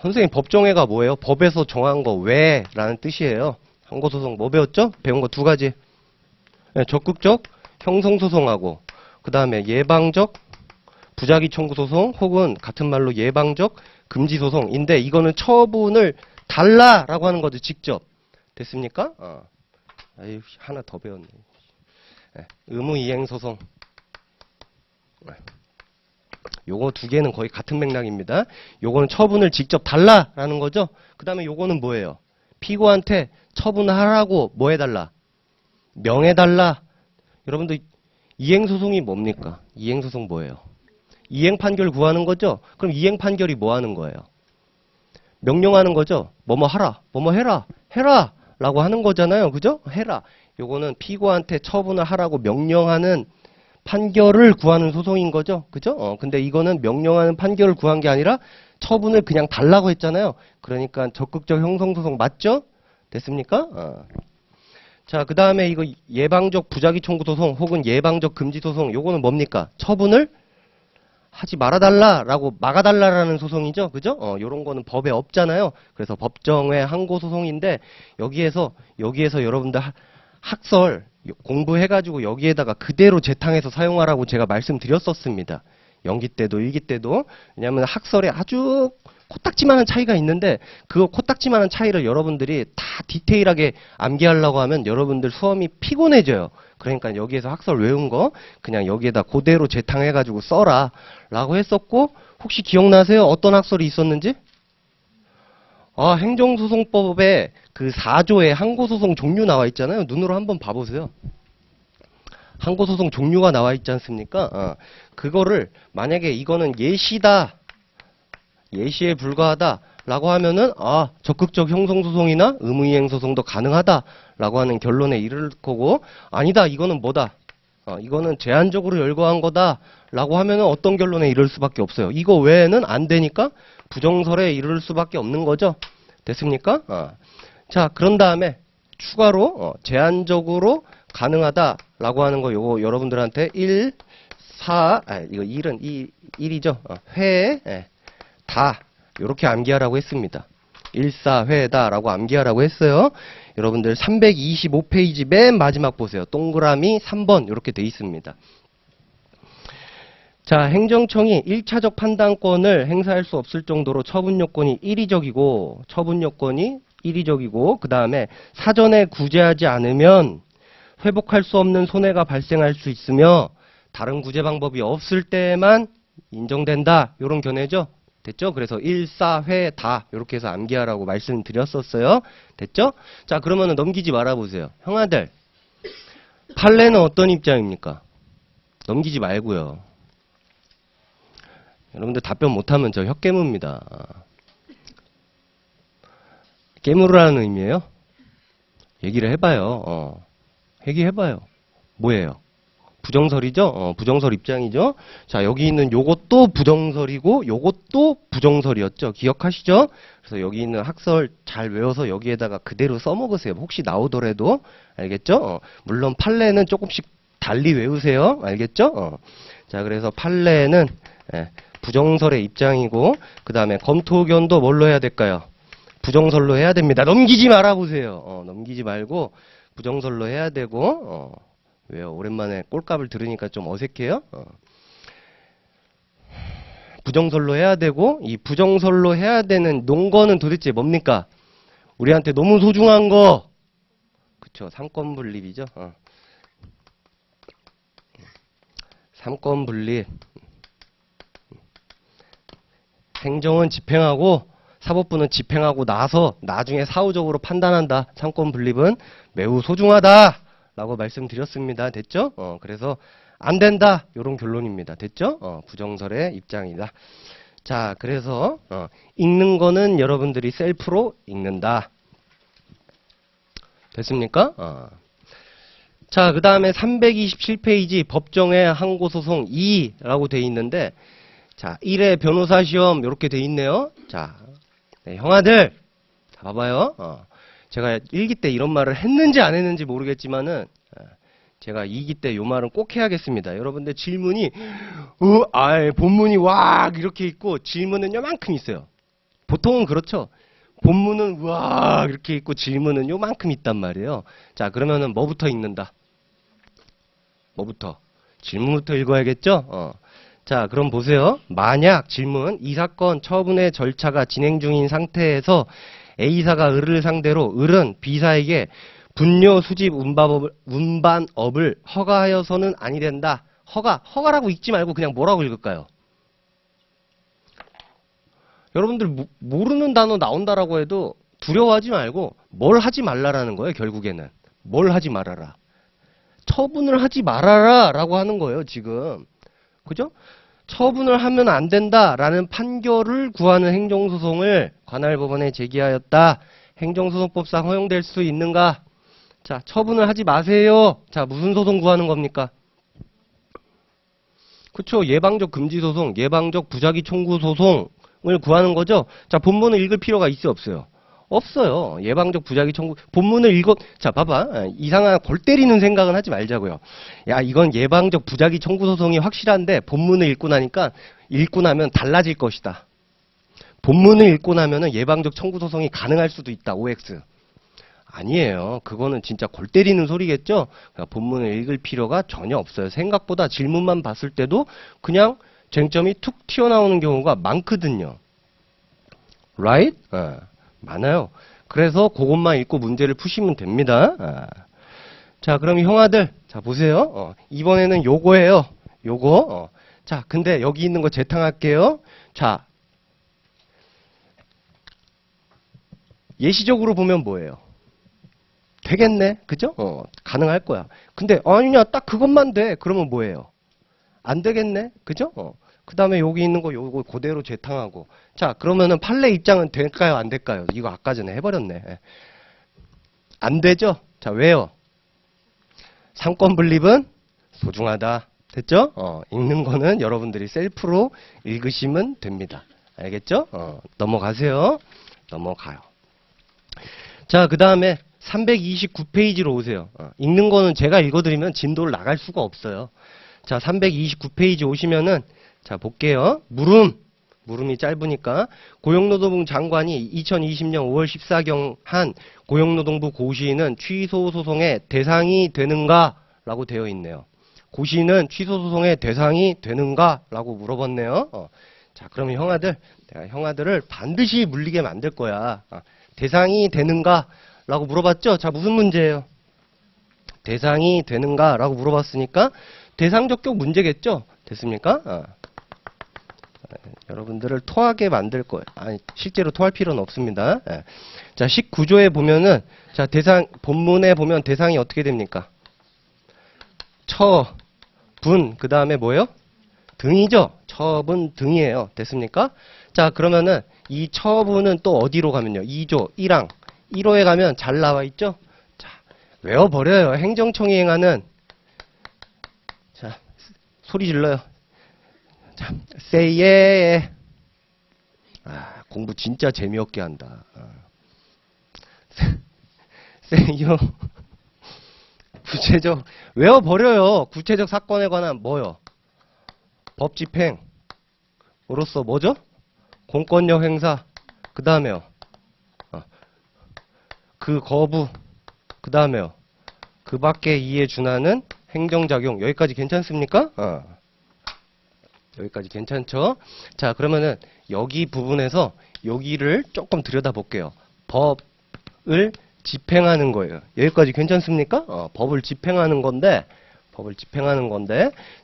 Speaker 1: 선생님 법정회가 뭐예요? 법에서 정한 거 외라는 뜻이에요. 항고소송 뭐 배웠죠? 배운 거 두 가지. 적극적 형성소송하고 그 다음에 예방적 부작위 청구소송 혹은 같은 말로 예방적 금지소송인데 이거는 처분을 달라라고 하는 거죠. 직접. 됐습니까? 아유, 하나 더 배웠네. 의무이행소송. 요거 두 개는 거의 같은 맥락입니다. 요거는 처분을 직접 달라라는 거죠. 그 다음에 요거는 뭐예요? 피고한테 처분하라고 뭐 해달라? 명해달라. 여러분들 이행소송이 뭡니까? 이행소송 뭐예요? 이행 판결 구하는 거죠? 그럼 이행 판결이 뭐 하는 거예요? 명령하는 거죠? 뭐뭐 하라, 뭐뭐 해라, 해라! 라고 하는 거잖아요. 그죠? 해라. 요거는 피고한테 처분을 하라고 명령하는 판결을 구하는 소송인 거죠. 그죠? 근데 이거는 명령하는 판결을 구한 게 아니라 처분을 그냥 달라고 했잖아요. 그러니까 적극적 형성소송 맞죠? 됐습니까? 자, 그 다음에 이거 예방적 부작위 청구 소송 혹은 예방적 금지 소송 요거는 뭡니까? 처분을 하지 말아달라라고 막아달라라는 소송이죠. 그죠? 요런 거는 법에 없잖아요. 그래서 법정의 항고 소송인데 여기에서 여러분들 학설 공부해가지고 여기에다가 그대로 재탕해서 사용하라고 제가 말씀드렸었습니다. 연기 때도 일기 때도. 왜냐하면 학설에 아주 코딱지만한 차이가 있는데 그 코딱지만한 차이를 여러분들이 다 디테일하게 암기하려고 하면 여러분들 수험이 피곤해져요. 그러니까 여기에서 학설 외운 거 그냥 여기에다 그대로 재탕해가지고 써라 라고 했었고, 혹시 기억나세요? 어떤 학설이 있었는지? 행정소송법에 그 4조에 항고소송 종류 나와 있잖아요. 눈으로 한번 봐보세요. 항고소송 종류가 나와 있지 않습니까? 그거를 만약에 이거는 예시다, 예시에 불과하다 라고 하면은 적극적 형성소송이나 의무이행소송도 가능하다 라고 하는 결론에 이를 거고, 아니다 이거는 뭐다, 이거는 제한적으로 열거한 거다 라고 하면은 어떤 결론에 이를 수밖에 없어요. 이거 외에는 안 되니까 부정설에 이를 수밖에 없는 거죠. 됐습니까? 자, 그런 다음에 추가로 제한적으로 가능하다 라고 하는 거 요거 여러분들한테 1, 4, 이거 1은 1이죠. 회, 다 요렇게 암기하라고 했습니다. 1, 4, 회다 라고 암기하라고 했어요. 여러분들 325페이지 맨 마지막 보세요. 동그라미 3번 이렇게 돼 있습니다. 자, 행정청이 1차적 판단권을 행사할 수 없을 정도로 처분 요건이 이리적이고 그 다음에 사전에 구제하지 않으면 회복할 수 없는 손해가 발생할 수 있으며 다른 구제 방법이 없을 때만 인정된다. 요런 견해죠. 됐죠? 그래서 1, 4, 회, 다 이렇게 해서 암기하라고 말씀드렸었어요. 됐죠? 자, 그러면은 넘기지 말아보세요. 형아들, 판례는 어떤 입장입니까? 넘기지 말고요. 여러분들 답변 못하면 저 혀 깨무입니다. 깨무라는 의미예요? 얘기를 해봐요. 얘기해봐요. 뭐예요? 부정설이죠? 부정설 입장이죠? 자, 여기 있는 요것도 부정설이고 요것도 부정설이었죠? 기억하시죠? 그래서 여기 있는 학설 잘 외워서 여기에다가 그대로 써먹으세요. 혹시 나오더라도. 알겠죠? 물론 판례는 조금씩 달리 외우세요. 알겠죠? 자, 그래서 판례는 부정설의 입장이고, 그 다음에 검토 의견도 뭘로 해야 될까요? 부정설로 해야 됩니다. 넘기지 말아보세요. 넘기지 말고 부정설로 해야 되고, 왜요? 오랜만에 꼴값을 들으니까 좀 어색해요? 부정설로 해야 되고, 이 부정설로 해야 되는 논거는 도대체 뭡니까? 우리한테 너무 소중한 거! 그쵸, 삼권분립이죠? 삼권분립. 행정은 집행하고, 사법부는 집행하고 나서 나중에 사후적으로 판단한다. 삼권분립은 매우 소중하다. 라고 말씀드렸습니다. 됐죠? 그래서 안 된다. 요런 결론입니다. 됐죠? 부정설의 입장이다. 자, 그래서 읽는 거는 여러분들이 셀프로 읽는다. 됐습니까? 자, 그 다음에 327페이지 법정의 항고소송 2라고 돼 있는데, 자, 1회 변호사 시험 이렇게 돼 있네요. 자, 네, 형아들, 자, 봐봐요. 제가 1기 때 이런 말을 했는지 안 했는지 모르겠지만은, 제가 2기 때 요 말은 꼭 해야겠습니다. 여러분들 질문이, 본문이 왁 이렇게 있고, 질문은 요만큼 있어요. 보통은 그렇죠. 본문은 왁 이렇게 있고, 질문은 요만큼 있단 말이에요. 자, 그러면은 뭐부터 읽는다? 뭐부터? 질문부터 읽어야겠죠? 자, 그럼 보세요. 만약 질문, 이 사건 처분의 절차가 진행 중인 상태에서 A사가 을을 상대로 을은 B사에게 분뇨 수집 운반업을 허가하여서는 아니 된다. 허가라고 읽지 말고 그냥 뭐라고 읽을까요? 여러분들 모르는 단어 나온다라고 해도 두려워하지 말고 뭘 하지 말라라는 거예요, 결국에는. 뭘 하지 말아라. 처분을 하지 말아라 라고 하는 거예요, 지금. 그죠? 처분을 하면 안 된다라는 판결을 구하는 행정소송을 관할법원에 제기하였다. 행정소송법상 허용될 수 있는가? 자, 처분을 하지 마세요. 자, 무슨 소송 구하는 겁니까? 그쵸? 예방적 금지소송, 예방적 부작위 청구 소송을 구하는 거죠? 자, 본문을 읽을 필요가 있어요, 없어요? 없어요. 예방적 부작위 청구, 본문을 자, 봐봐. 이상한 골 때리는 생각은 하지 말자고요. 야, 이건 예방적 부작위 청구 소송이 확실한데, 본문을 읽고 나면 달라질 것이다. 본문을 읽고 나면은 예방적 청구 소송이 가능할 수도 있다, OX. 아니에요. 그거는 진짜 골 때리는 소리겠죠? 그러니까 본문을 읽을 필요가 전혀 없어요. 생각보다 질문만 봤을 때도 그냥 쟁점이 툭 튀어나오는 경우가 많거든요. Right? 많아요. 그래서 그것만 읽고 문제를 푸시면 됩니다. 자, 그럼 형아들, 자, 보세요. 이번에는 요거예요. 요거. 자, 근데 여기 있는 거 재탕할게요. 자, 예시적으로 보면 뭐예요? 되겠네. 그죠? 가능할 거야. 근데, 아니냐, 딱 그것만 돼. 그러면 뭐예요? 안 되겠네. 그죠? 그 다음에 여기 있는 거 요거 그대로 재탕하고. 자, 그러면은 판례 입장은 될까요? 안 될까요? 이거 아까 전에 해버렸네. 안 되죠? 자, 왜요? 삼권분립은 소중하다. 됐죠? 읽는 거는 여러분들이 셀프로 읽으시면 됩니다. 알겠죠? 넘어가세요. 넘어가요. 자, 그 다음에 329페이지로 오세요. 읽는 거는 제가 읽어드리면 진도를 나갈 수가 없어요. 자, 329페이지 오시면은, 자, 볼게요. 물음이 짧으니까, 고용노동부 장관이 2020년 5월 14경 한 고용노동부 고시는 취소 소송의 대상이 되는가? 라고 되어 있네요. 고시는 취소 소송의 대상이 되는가? 라고 물어봤네요. 자, 그러면 형아들, 내가 형아들을 반드시 물리게 만들 거야. 대상이 되는가? 라고 물어봤죠? 자, 무슨 문제예요? 대상이 되는가? 라고 물어봤으니까 대상적격 문제겠죠? 됐습니까? 여러분들을 토하게 만들 거예요. 아니, 실제로 토할 필요는 없습니다. 자, 19조에 보면은, 자, 본문에 보면 대상이 어떻게 됩니까? 그 다음에 뭐예요? 등이죠? 처분 등이에요. 됐습니까? 자, 그러면은 이 처분은 또 어디로 가면요? 2조 1항 1호에 가면 잘 나와 있죠? 자, 외워버려요. 행정청이 행하는, 자, 소리 질러요. 자, say yeah. 아, 공부 진짜 재미없게 한다. say you. 구체적, 외워버려요. 구체적 사건에 관한 뭐요? 법 집행으로서 뭐죠? 공권력 행사. 그 다음에요. 그 거부. 그 다음에요. 그 밖에 이에 준하는 행정작용. 여기까지 괜찮습니까? 여기까지 괜찮죠? 자, 그러면은 여기 부분에서 여기를 조금 들여다볼게요. 법을 집행하는 거예요. 여기까지 괜찮습니까? 법을 집행하는 건데,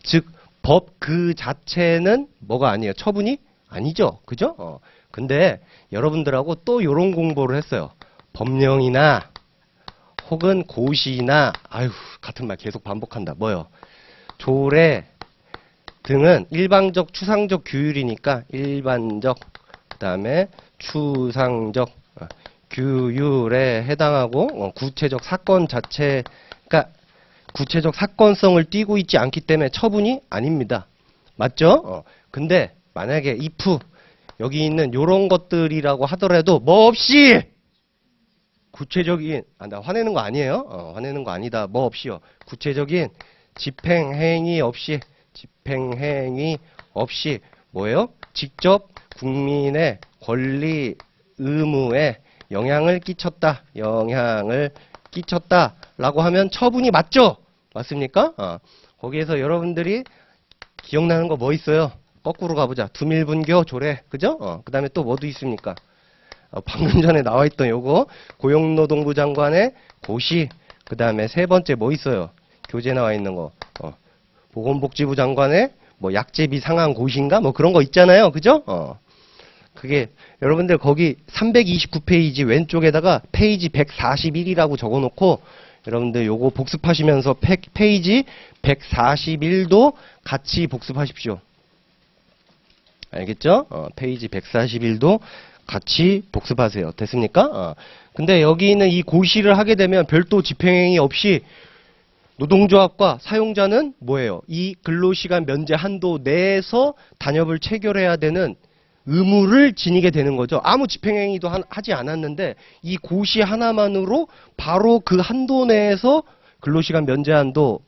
Speaker 1: 즉, 법 그 자체는 뭐가 아니에요? 처분이 아니죠. 그죠? 근데 여러분들하고 또 요런 공부를 했어요. 법령이나 혹은 고시나, 아유, 같은 말 계속 반복한다. 뭐요? 조례 등은 일방적, 추상적 규율이니까 일반적, 그 다음에 추상적 규율에 해당하고 구체적 사건 자체, 그러니까 구체적 사건성을 띠고 있지 않기 때문에 처분이 아닙니다. 맞죠? 근데 만약에 if 여기 있는 요런 것들이라고 하더라도 뭐 없이 구체적인, 나 화내는 거 아니에요? 화내는 거 아니다. 뭐 없이요. 구체적인 집행행위 없이 뭐예요? 직접 국민의 권리 의무에 영향을 끼쳤다라고 하면 처분이 맞죠? 맞습니까? 거기에서 여러분들이 기억나는 거 뭐 있어요? 거꾸로 가보자. 두밀분교 조례, 그죠? 그 다음에 또 뭐도 있습니까? 방금 전에 나와있던 요거 고용노동부 장관의 고시, 그 다음에 세 번째 뭐 있어요? 교재 나와있는 거 보건복지부 장관의 뭐 약제비 상한 고시인가? 뭐 그런 거 있잖아요. 그죠? 그게 여러분들 거기 329페이지 왼쪽에다가 페이지 141이라고 적어놓고 여러분들 요거 복습하시면서 페이지 141도 같이 복습하십시오. 알겠죠? 페이지 141도 같이 복습하세요. 됐습니까? 근데 여기 있는 이 고시를 하게 되면 별도 집행행위 없이 노동조합과 사용자는 뭐예요? 이 근로시간 면제 한도 내에서 단협을 체결해야 되는 의무를 지니게 되는 거죠. 아무 집행행위도 하지 않았는데 이 고시 하나만으로 바로 그 한도 내에서 근로시간 면제 한도를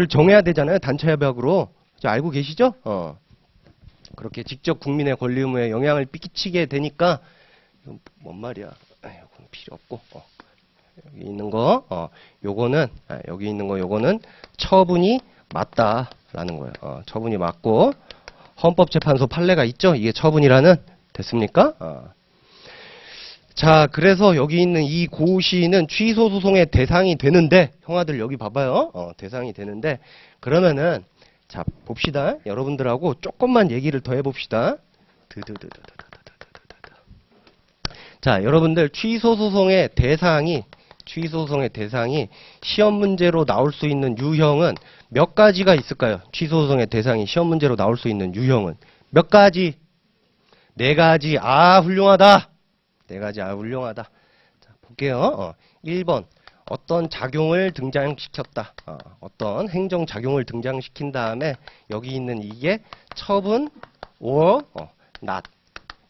Speaker 1: 정해야 되잖아요. 단체협약으로. 알고 계시죠? 그렇게 직접 국민의 권리 의무에 영향을 끼치게 되니까 뭔 말이야? 이건 필요 없고 여기 있는 거 요거는 처분이 맞다라는 거예요. 처분이 맞고 헌법재판소 판례가 있죠? 이게 처분이라는. 됐습니까? 자, 그래서 여기 있는 이 고시는 취소 소송의 대상이 되는데, 형아들 여기 봐봐요. 대상이 되는데, 그러면은, 자, 봅시다. 여러분들하고 조금만 얘기를 더 해봅시다. 자, 여러분들 취소 소송의 대상이 시험 문제로 나올 수 있는 유형은 몇 가지가 있을까요? 취소 소송의 대상이 시험 문제로 나올 수 있는 유형은 몇 가지? 4가지. 훌륭하다. 4가지. 훌륭하다. 자, 볼게요. 1번. 어떤 작용을 등장시켰다. 어떤 행정작용을 등장시킨 다음에 여기 있는 이게 처분 or not.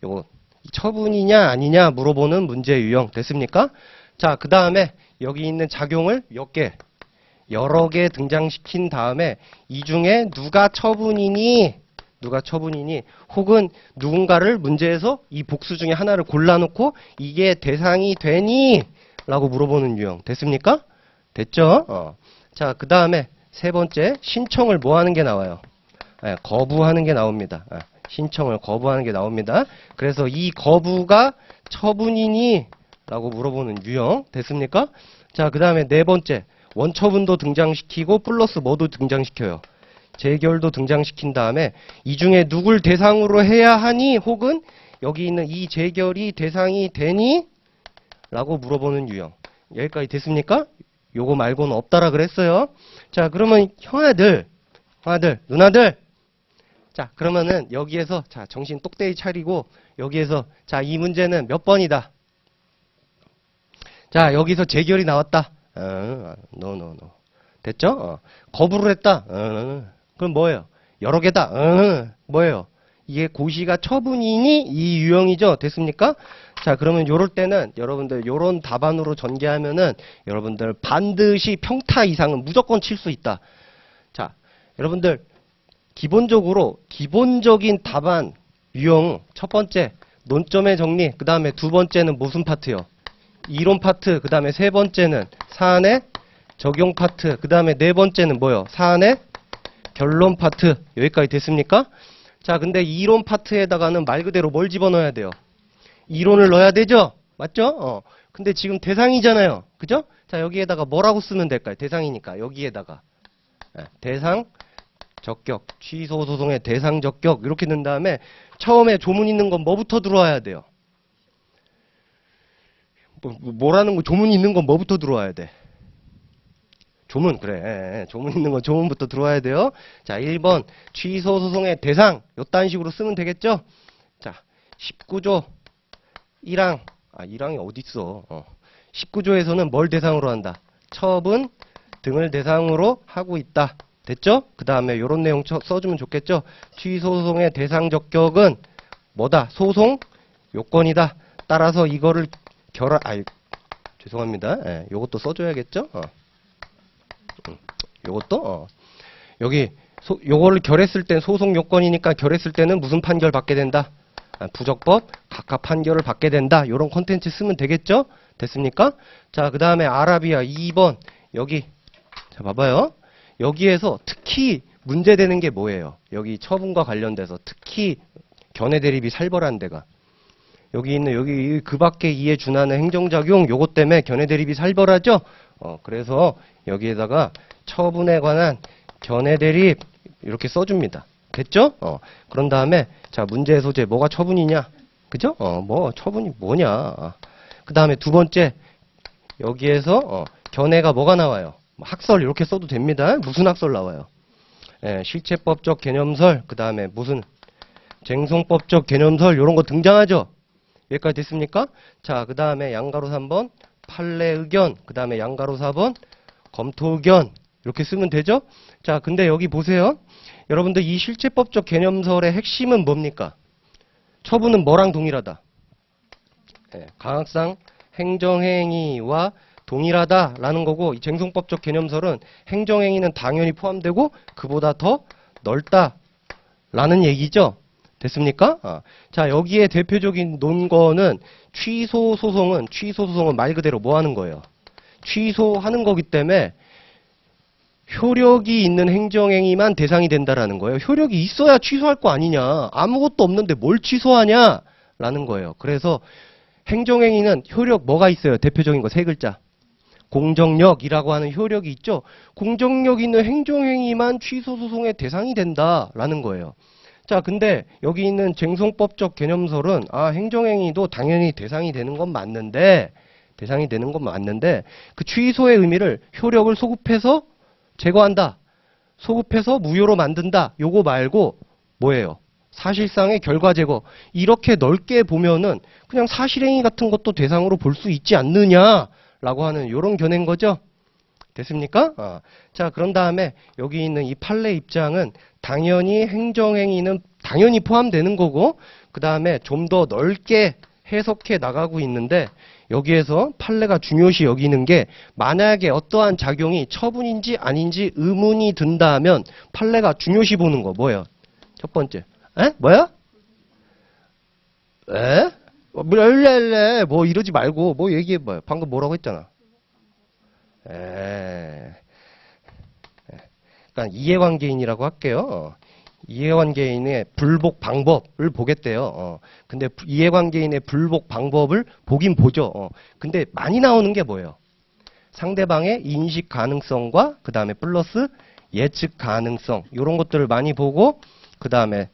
Speaker 1: 요거 처분이냐 아니냐 물어보는 문제 유형. 됐습니까? 자, 그 다음에 여기 있는 작용을 몇 개? 여러 개 등장시킨 다음에 이 중에 누가 처분이니 혹은 누군가를 문제에서 이 복수 중에 하나를 골라놓고 이게 대상이 되니? 라고 물어보는 유형. 됐습니까? 됐죠? 자, 그 다음에 세 번째, 신청을 뭐 하는 게 나와요? 거부하는 게 나옵니다. 신청을 거부하는 게 나옵니다. 그래서 이 거부가 처분이니? 라고 물어보는 유형. 됐습니까? 자, 그 다음에 네 번째, 원처분도 등장시키고 플러스 뭐도 등장시켜요? 재결도 등장시킨 다음에 이 중에 누굴 대상으로 해야 하니? 혹은 여기 있는 이 재결이 대상이 되니? 라고 물어보는 유형. 여기까지 됐습니까? 요거 말고는 없다라 그랬어요. 자, 그러면 형아들 형아들, 누나들. 자, 그러면은 여기에서 자, 정신 똑대히 차리고 여기에서 자, 이 문제는 몇 번이다. 자, 여기서 재결이 나왔다. 노. 됐죠? 거부를 했다. 그럼 뭐예요? 여러 개다. 뭐예요? 이게 고시가 처분이니 이 유형이죠. 됐습니까? 자, 그러면 요럴 때는 여러분들 요런 답안으로 전개하면은 여러분들 반드시 평타 이상은 무조건 칠 수 있다. 자, 여러분들 기본적으로 기본적인 답안 유형 첫 번째 논점의 정리, 그 다음에 두 번째는 무슨 파트요? 이론 파트, 그 다음에 세 번째는 사안의 적용 파트, 그 다음에 네 번째는 뭐요? 사안의 결론 파트. 여기까지 됐습니까? 자, 근데 이론 파트에다가는 말 그대로 뭘 집어넣어야 돼요? 이론을 넣어야 되죠? 맞죠? 근데 지금 대상이잖아요. 그죠? 자, 여기에다가 뭐라고 쓰면 될까요? 대상이니까. 여기에다가. 대상, 적격. 취소 소송의 대상, 적격. 이렇게 넣은 다음에 처음에 조문 있는 건 뭐부터 들어와야 돼요? 뭐라는 거, 조문 있는 건 뭐부터 들어와야 돼? 조문, 그래. 조문 있는 건 조문부터 들어와야 돼요. 자, 1번. 취소 소송의 대상. 요딴 식으로 쓰면 되겠죠? 자, 19조 1항. 1항이 어딨어? 19조에서는 뭘 대상으로 한다? 처분 등을 대상으로 하고 있다. 됐죠? 그 다음에 요런 내용 써주면 좋겠죠? 취소 소송의 대상 적격은 뭐다? 소송 요건이다. 따라서 이거를 죄송합니다. 요것도 써줘야겠죠? 요것도 여기 요거를 결했을 땐 소송 요건이니까 결했을 때는 무슨 판결 받게 된다? 부적법 각하 판결을 받게 된다. 요런 콘텐츠 쓰면 되겠죠? 됐습니까? 자, 그 다음에 아라비아 2번 여기 자 봐봐요. 여기에서 특히 문제되는 게 뭐예요? 여기 처분과 관련돼서 특히 견해 대립이 살벌한 데가 여기 있는 여기 그 밖에 이에 준하는 행정작용 요것 때문에 견해 대립이 살벌하죠? 그래서 여기에다가 처분에 관한 견해 대립 이렇게 써줍니다. 됐죠? 그런 다음에 자 문제의 소재 뭐가 처분이냐? 그죠? 뭐 처분이 뭐냐? 그 다음에 두 번째 여기에서 견해가 뭐가 나와요? 학설 이렇게 써도 됩니다. 무슨 학설 나와요? 실체법적 개념설 그 다음에 무슨 쟁송법적 개념설 이런 거 등장하죠? 여기까지 됐습니까? 자, 그 다음에 양가로 3번 판례 의견, 그 다음에 양가로 4번 검토 의견 이렇게 쓰면 되죠? 자, 근데 여기 보세요. 여러분들 이 실체법적 개념설의 핵심은 뭡니까? 처분은 뭐랑 동일하다? 강학상 행정행위와 동일하다라는 거고 이 쟁송법적 개념설은 행정행위는 당연히 포함되고 그보다 더 넓다라는 얘기죠? 됐습니까? 자, 여기에 대표적인 논거는 취소 소송은 말 그대로 뭐 하는 거예요? 취소하는 거기 때문에 효력이 있는 행정행위만 대상이 된다라는 거예요. 효력이 있어야 취소할 거 아니냐. 아무것도 없는데 뭘 취소하냐? 라는 거예요. 그래서 행정행위는 효력 뭐가 있어요? 대표적인 거 세 글자. 공정력이라고 하는 효력이 있죠. 공정력 있는 행정행위만 취소소송의 대상이 된다라는 거예요. 자, 근데 여기 있는 쟁송법적 개념설은 행정행위도 당연히 대상이 되는 건 맞는데 그 취소의 의미를 효력을 소급해서 제거한다. 소급해서 무효로 만든다. 요거 말고 뭐예요? 사실상의 결과 제거. 이렇게 넓게 보면은 그냥 사실행위 같은 것도 대상으로 볼 수 있지 않느냐라고 하는 요런 견해인 거죠. 됐습니까? 자, 그런 다음에 여기 있는 이 판례 입장은 당연히 행정행위는 당연히 포함되는 거고 그 다음에 좀 더 넓게 해석해 나가고 있는데 여기에서 판례가 중요시 여기는 게 만약에 어떠한 작용이 처분인지 아닌지 의문이 든다면 판례가 중요시 보는 거 뭐예요? 첫 번째. 뭐야? 뭐 이러지 말고 뭐 얘기해봐요. 방금 뭐라고 했잖아. 그러니까 이해관계인이라고 할게요. 이해관계인의 불복 방법을 보겠대요. 근데 이해관계인의 불복 방법을 보긴 보죠. 근데 많이 나오는 게 뭐예요? 상대방의 인식 가능성과 그 다음에 플러스 예측 가능성 이런 것들을 많이 보고 그 다음에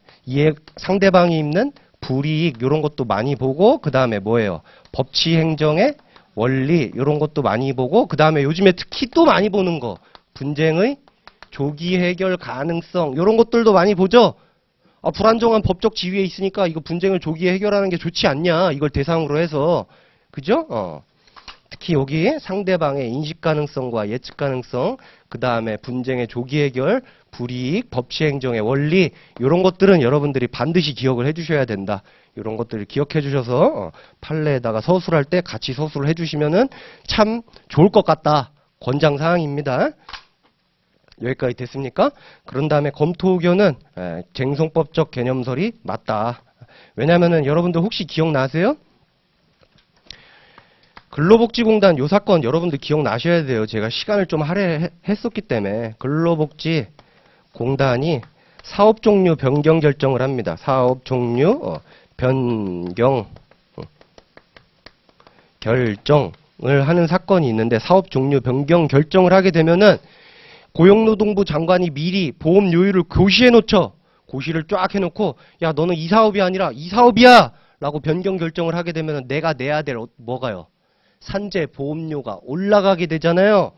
Speaker 1: 상대방이 입는 불이익 이런 것도 많이 보고 그 다음에 뭐예요? 법치 행정의 원리 이런 것도 많이 보고 그 다음에 요즘에 특히 또 많이 보는 거 분쟁의 조기 해결 가능성 이런 것들도 많이 보죠. 불안정한 법적 지위에 있으니까 이거 분쟁을 조기에 해결하는 게 좋지 않냐. 이걸 대상으로 해서. 그죠? 특히 여기 상대방의 인식 가능성과 예측 가능성, 그 다음에 분쟁의 조기 해결, 불이익, 법치 행정의 원리 이런 것들은 여러분들이 반드시 기억을 해주셔야 된다. 이런 것들을 기억해 주셔서 판례에다가 서술할 때 같이 서술을 해주시면은 참 좋을 것 같다. 권장사항입니다. 여기까지 됐습니까? 그런 다음에 검토 의견은 쟁송법적 개념설이 맞다. 왜냐면은 여러분들 혹시 기억나세요? 근로복지공단 요 사건 여러분들 기억나셔야 돼요. 제가 시간을 좀 할애했었기 때문에 근로복지공단이 사업 종류 변경 결정을 합니다. 사업 종류 변경 결정을 하는 사건이 있는데 사업 종류 변경 결정을 하게 되면은 고용노동부 장관이 미리 보험 요율을 고시해 놓죠. 고시를 쫙 해놓고 야 너는 이 사업이 아니라 이 사업이야 라고 변경 결정을 하게 되면 내가 내야 될 뭐가요? 산재 보험료가 올라가게 되잖아요.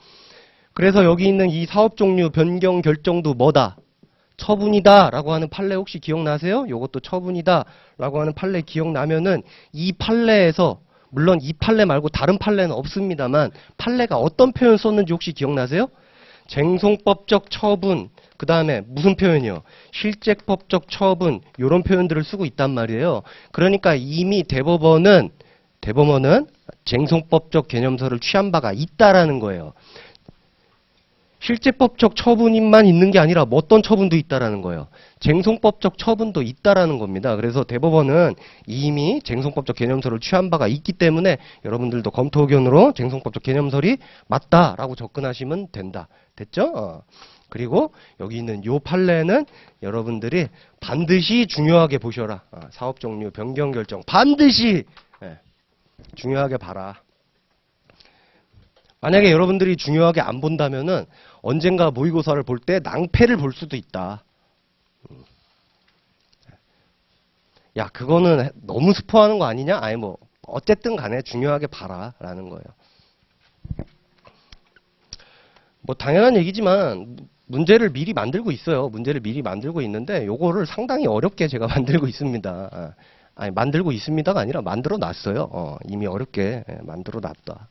Speaker 1: 그래서 여기 있는 이 사업 종류 변경 결정도 뭐다? 처분이다 라고 하는 판례 혹시 기억나세요? 요것도 처분이다 라고 하는 판례 기억나면은 이 판례에서 물론 이 판례 말고 다른 판례는 없습니다만 판례가 어떤 표현 썼는지 혹시 기억나세요? 쟁송법적 처분, 그 다음에 무슨 표현이요? 실제법적 처분, 이런 표현들을 쓰고 있단 말이에요. 그러니까 이미 대법원은 쟁송법적 개념서를 취한 바가 있다라는 거예요. 실제법적 처분만 있는 게 아니라 어떤 처분도 있다라는 거예요. 쟁송법적 처분도 있다라는 겁니다. 그래서 대법원은 이미 쟁송법적 개념서를 취한 바가 있기 때문에 여러분들도 검토 의견으로 쟁송법적 개념설이 맞다라고 접근하시면 된다. 됐죠? 그리고 여기 있는 요 판례는 여러분들이 반드시 중요하게 보셔라. 사업 종류 변경 결정 반드시 중요하게 봐라. 만약에 여러분들이 중요하게 안 본다면은 언젠가 모의고사를 볼 때 낭패를 볼 수도 있다. 야, 그거는 너무 스포하는 거 아니냐? 아니 뭐 어쨌든 간에 중요하게 봐라라는 거예요. 뭐 당연한 얘기지만 문제를 미리 만들고 있어요. 문제를 미리 만들고 있는데 요거를 상당히 어렵게 제가 만들고 있습니다. 아니 만들고 있습니다가 아니라 만들어 놨어요. 이미 어렵게 만들어 놨다.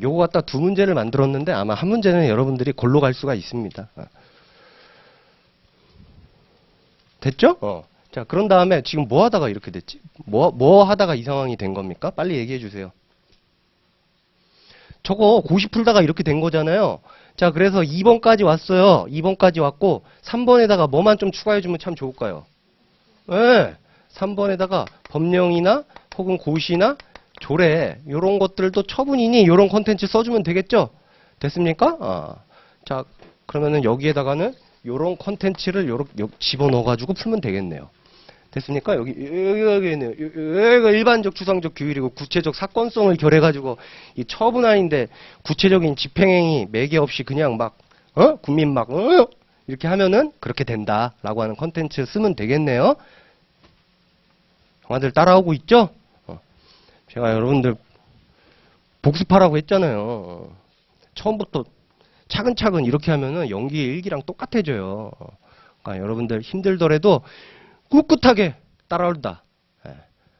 Speaker 1: 요거 갖다 두 문제를 만들었는데 아마 한 문제는 여러분들이 골로 갈 수가 있습니다. 됐죠? 자, 그런 다음에 지금 뭐 하다가 이렇게 됐지? 뭐 하다가 이 상황이 된 겁니까? 빨리 얘기해 주세요. 저거 고시 풀다가 이렇게 된 거잖아요. 자, 그래서 2번까지 왔어요. 2번까지 왔고 3번에다가 뭐만 좀 추가해 주면 참 좋을까요? 네, 3번에다가 법령이나 혹은 고시나 조례 이런 것들도 처분이니 이런 컨텐츠 써주면 되겠죠? 됐습니까? 자, 그러면은 여기에다가는 이런 컨텐츠를 요렇게 집어넣어가지고 풀면 되겠네요. 됐습니까? 여기는 일반적 추상적 규율이고 구체적 사건성을 결해가지고 이 처분안인데 구체적인 집행행위 매개 없이 그냥 막 국민 막 이렇게 하면은 그렇게 된다라고 하는 컨텐츠 쓰면 되겠네요. 형아들 따라오고 있죠? 제가 여러분들 복습하라고 했잖아요. 처음부터 차근차근 이렇게 하면은 연기의 일기랑 똑같아져요. 그러니까 여러분들 힘들더라도 꿋꿋하게 따라온다.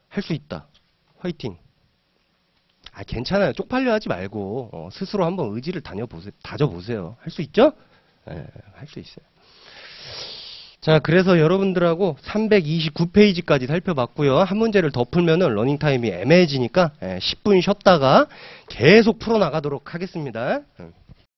Speaker 1: 할 수 있다. 화이팅. 괜찮아요. 쪽팔려 하지 말고 스스로 한번 의지를 다져보세요. 할 수 있죠? 할 수 있어요. 자, 그래서 여러분들하고 329페이지까지 살펴봤고요. 한 문제를 더 풀면은 러닝타임이 애매해지니까 10분 쉬었다가 계속 풀어나가도록 하겠습니다.